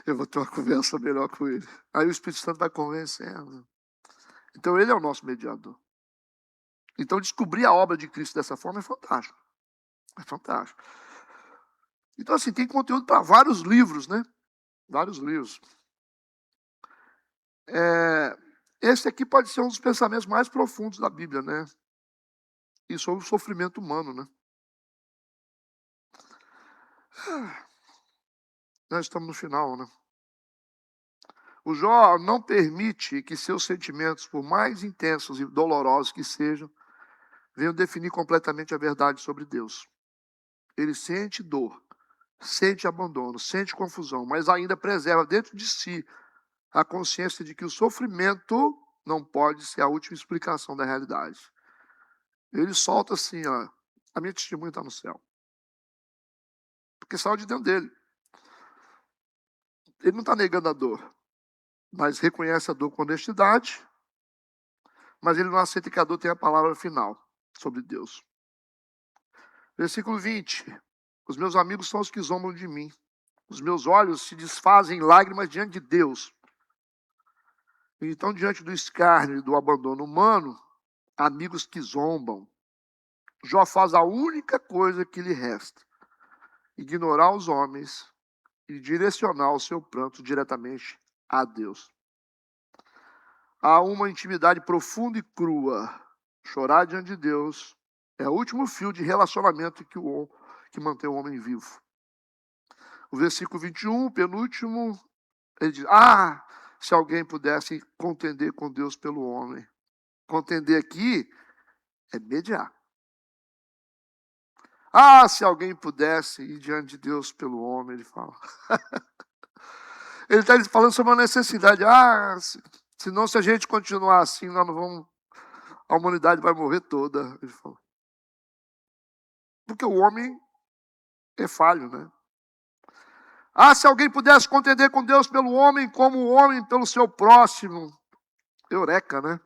Eu vou ter uma conversa melhor com ele. Aí o Espírito Santo vai convencendo. Então ele é o nosso mediador. Então descobrir a obra de Cristo dessa forma é fantástico. É fantástico. Então assim, tem conteúdo para vários livros, né? Vários livros. Esse aqui pode ser um dos pensamentos mais profundos da Bíblia, né? E sobre o sofrimento humano, né? Nós estamos no final, né? O Jó não permite que seus sentimentos, por mais intensos e dolorosos que sejam, venham definir completamente a verdade sobre Deus. Ele sente dor, sente abandono, sente confusão, mas ainda preserva dentro de si a consciência de que o sofrimento não pode ser a última explicação da realidade. Ele solta assim, ó, a minha testemunha está no céu. Porque saiu de dentro dele. Ele não está negando a dor, mas reconhece a dor com honestidade, mas ele não aceita que a dor tenha a palavra final sobre Deus. Versículo 20. Os meus amigos são os que zombam de mim. Os meus olhos se desfazem em lágrimas diante de Deus. Então, diante do escárnio e do abandono humano, amigos que zombam, Jó faz a única coisa que lhe resta: ignorar os homens e direcionar o seu pranto diretamente a Deus. Há uma intimidade profunda e crua. Chorar diante de Deus é o último fio de relacionamento que mantém o homem vivo. O versículo 21, penúltimo, ele diz, se alguém pudesse contender com Deus pelo homem. Contender aqui é mediar. Se alguém pudesse ir diante de Deus pelo homem, ele fala. Ele está falando sobre uma necessidade. Senão se a gente continuar assim, nós não vamos, a humanidade vai morrer toda. Ele falou. Porque o homem é falho, né? Se alguém pudesse contender com Deus pelo homem, como o homem pelo seu próximo. Eureka, né?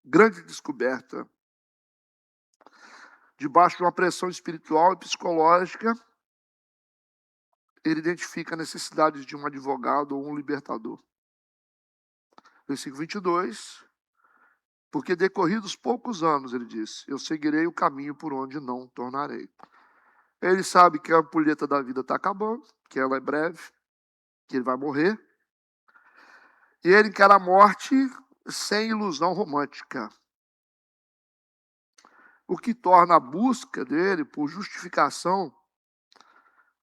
Grande descoberta. Debaixo de uma pressão espiritual e psicológica, ele identifica a necessidade de um advogado ou um libertador. Versículo 22. Porque decorridos poucos anos, ele disse, eu seguirei o caminho por onde não tornarei. Ele sabe que a ampulheta da vida está acabando, que ela é breve, que ele vai morrer. E ele encara a morte sem ilusão romântica. O que torna a busca dele por justificação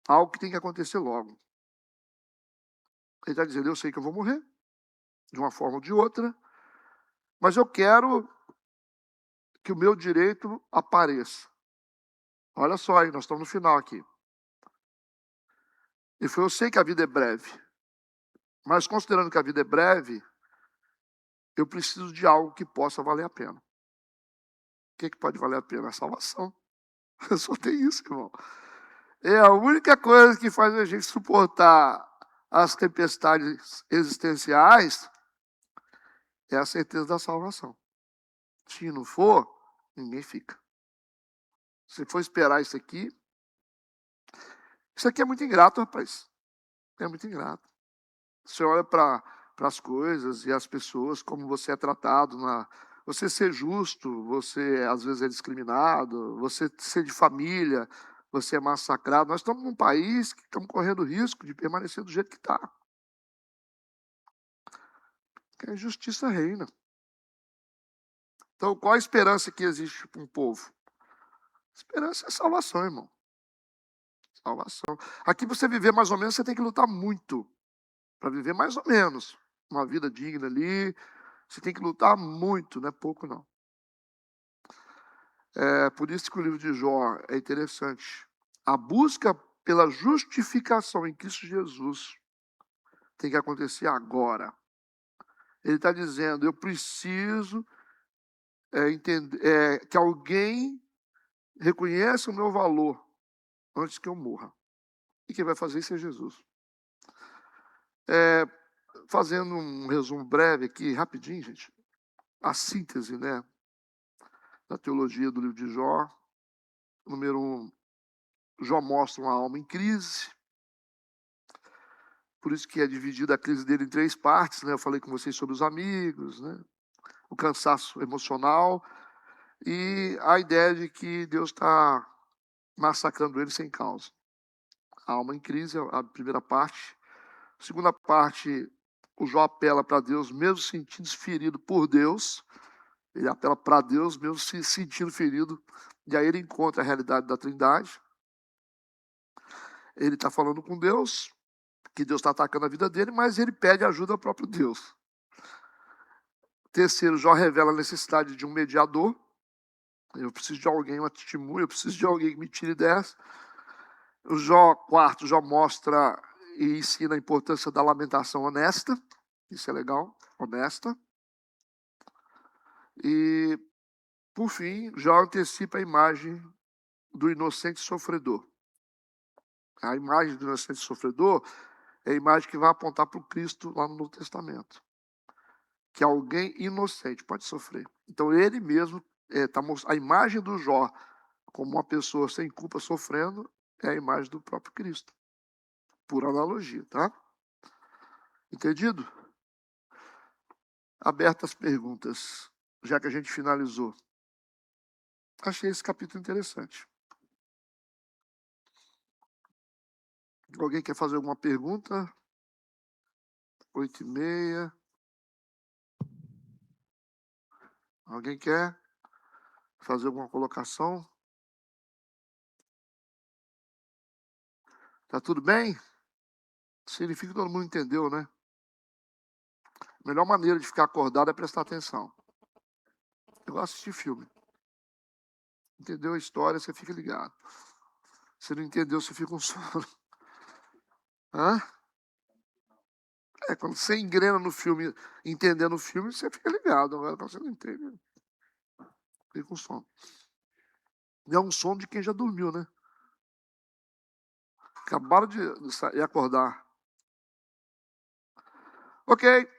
algo que tem que acontecer logo. Ele está dizendo, eu sei que eu vou morrer, de uma forma ou de outra, mas eu quero que o meu direito apareça. Olha só aí, nós estamos no final aqui. Ele falou, eu sei que a vida é breve, mas considerando que a vida é breve, eu preciso de algo que possa valer a pena. O que pode valer a pena? A salvação. Só tem isso, irmão. É a única coisa que faz a gente suportar as tempestades existenciais é a certeza da salvação. Se não for, ninguém fica. Se for esperar isso aqui é muito ingrato, rapaz. É muito ingrato. Você olha para as coisas e as pessoas, como você é tratado, você ser justo, você às vezes é discriminado, você ser de família, você é massacrado. Nós estamos num país que estamos correndo o risco de permanecer do jeito que está. Que a injustiça reina. Então, qual a esperança que existe para um povo? Esperança é salvação, irmão. Salvação. Aqui você viver mais ou menos, você tem que lutar muito. Para viver mais ou menos uma vida digna ali, você tem que lutar muito, não é pouco não. É por isso que o livro de Jó é interessante. A busca pela justificação em Cristo Jesus tem que acontecer agora. Ele está dizendo, eu preciso entender, que alguém reconheça o meu valor antes que eu morra. E quem vai fazer isso é Jesus. Fazendo um resumo breve aqui, rapidinho, gente. A síntese, da teologia do livro de Jó. Número 1, Jó mostra uma alma em crise. Por isso que é dividida a crise dele em 3 partes, Eu falei com vocês sobre os amigos, O cansaço emocional e a ideia de que Deus está massacrando ele sem causa. A alma em crise, a primeira parte. A segunda parte, o Jó apela para Deus, mesmo sentindo-se ferido por Deus. Ele apela para Deus, mesmo se sentindo ferido. E aí ele encontra a realidade da Trindade. Ele está falando com Deus, que Deus está atacando a vida dele, mas ele pede ajuda ao próprio Deus. Terceiro, Jó revela a necessidade de um mediador. Eu preciso de alguém, uma testemunha, eu preciso de alguém que me tire dessa. Quarto, Jó mostra e ensina a importância da lamentação honesta. Isso é legal, honesta. E, por fim, Jó antecipa a imagem do inocente sofredor. A imagem do inocente sofredor é a imagem que vai apontar para o Cristo lá no Novo Testamento. Que alguém inocente pode sofrer. Então ele mesmo, a imagem do Jó como uma pessoa sem culpa sofrendo é a imagem do próprio Cristo. Por analogia, tá? Entendido? Abertas as perguntas, já que a gente finalizou. Achei esse capítulo interessante. Alguém quer fazer alguma pergunta? 8h30. Alguém quer fazer alguma colocação? Tá tudo bem? Significa que todo mundo entendeu, né? A melhor maneira de ficar acordado é prestar atenção. Eu gosto de assistir filme. Entendeu a história, você fica ligado. Se não entendeu, você fica com sono. Hã? Quando você engrena no filme, entendendo o filme, você fica ligado. Agora, quando você não entende, fica com sono. E é um sono de quem já dormiu, né? Acabaram de acordar. Ok,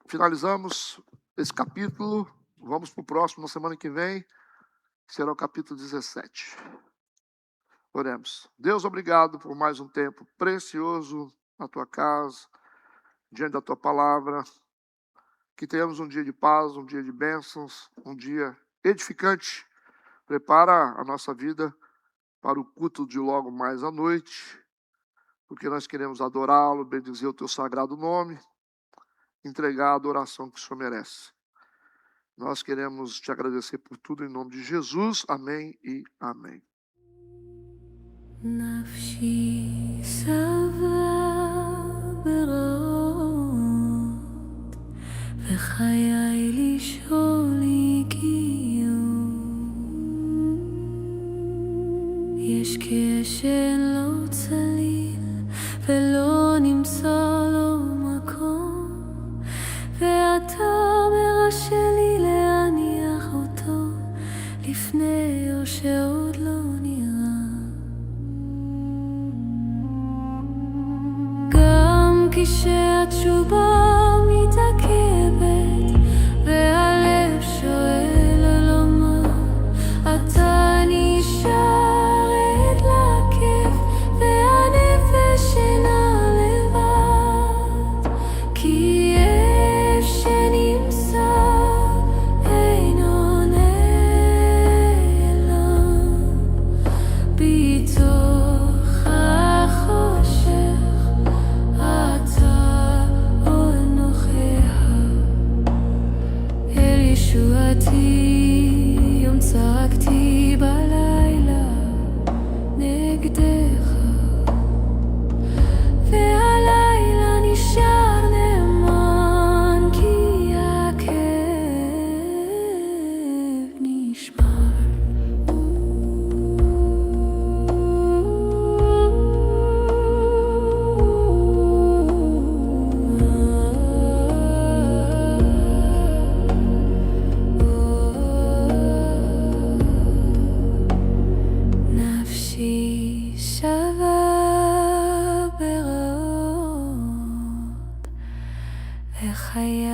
finalizamos esse capítulo. Vamos para o próximo, na semana que vem. Será o capítulo 17. Oremos. Deus, obrigado por mais um tempo precioso na tua casa, diante da tua palavra. Que tenhamos um dia de paz, um dia de bênçãos, um dia edificante. Prepara a nossa vida para o culto de logo mais à noite, porque nós queremos adorá-lo, bendizer o teu sagrado nome, entregar a adoração que o Senhor merece. Nós queremos te agradecer por tudo em nome de Jesus. Amém e amém. נפשי שבעה ברוב וחיי לשאול הגיעו. יש כאש שאין לו צליל ולא נמצא לו מקום, ואתה מרשה לי להניח אותו לפני או שעוד לא נראה. גם כשהתשובה מתעכבת והלב שואל על מה, אתה נשאר עד לכיף והנפש אינה לבד, כי אש שנמצא אינו נעלם בתוך החושך. אתה עוד נוכח אל ישועתי. יום צעקתי בלילה נגדך, והלילה נשאר נאמן, כי הכאב נשמר. נפשי שווה ברעות וחיי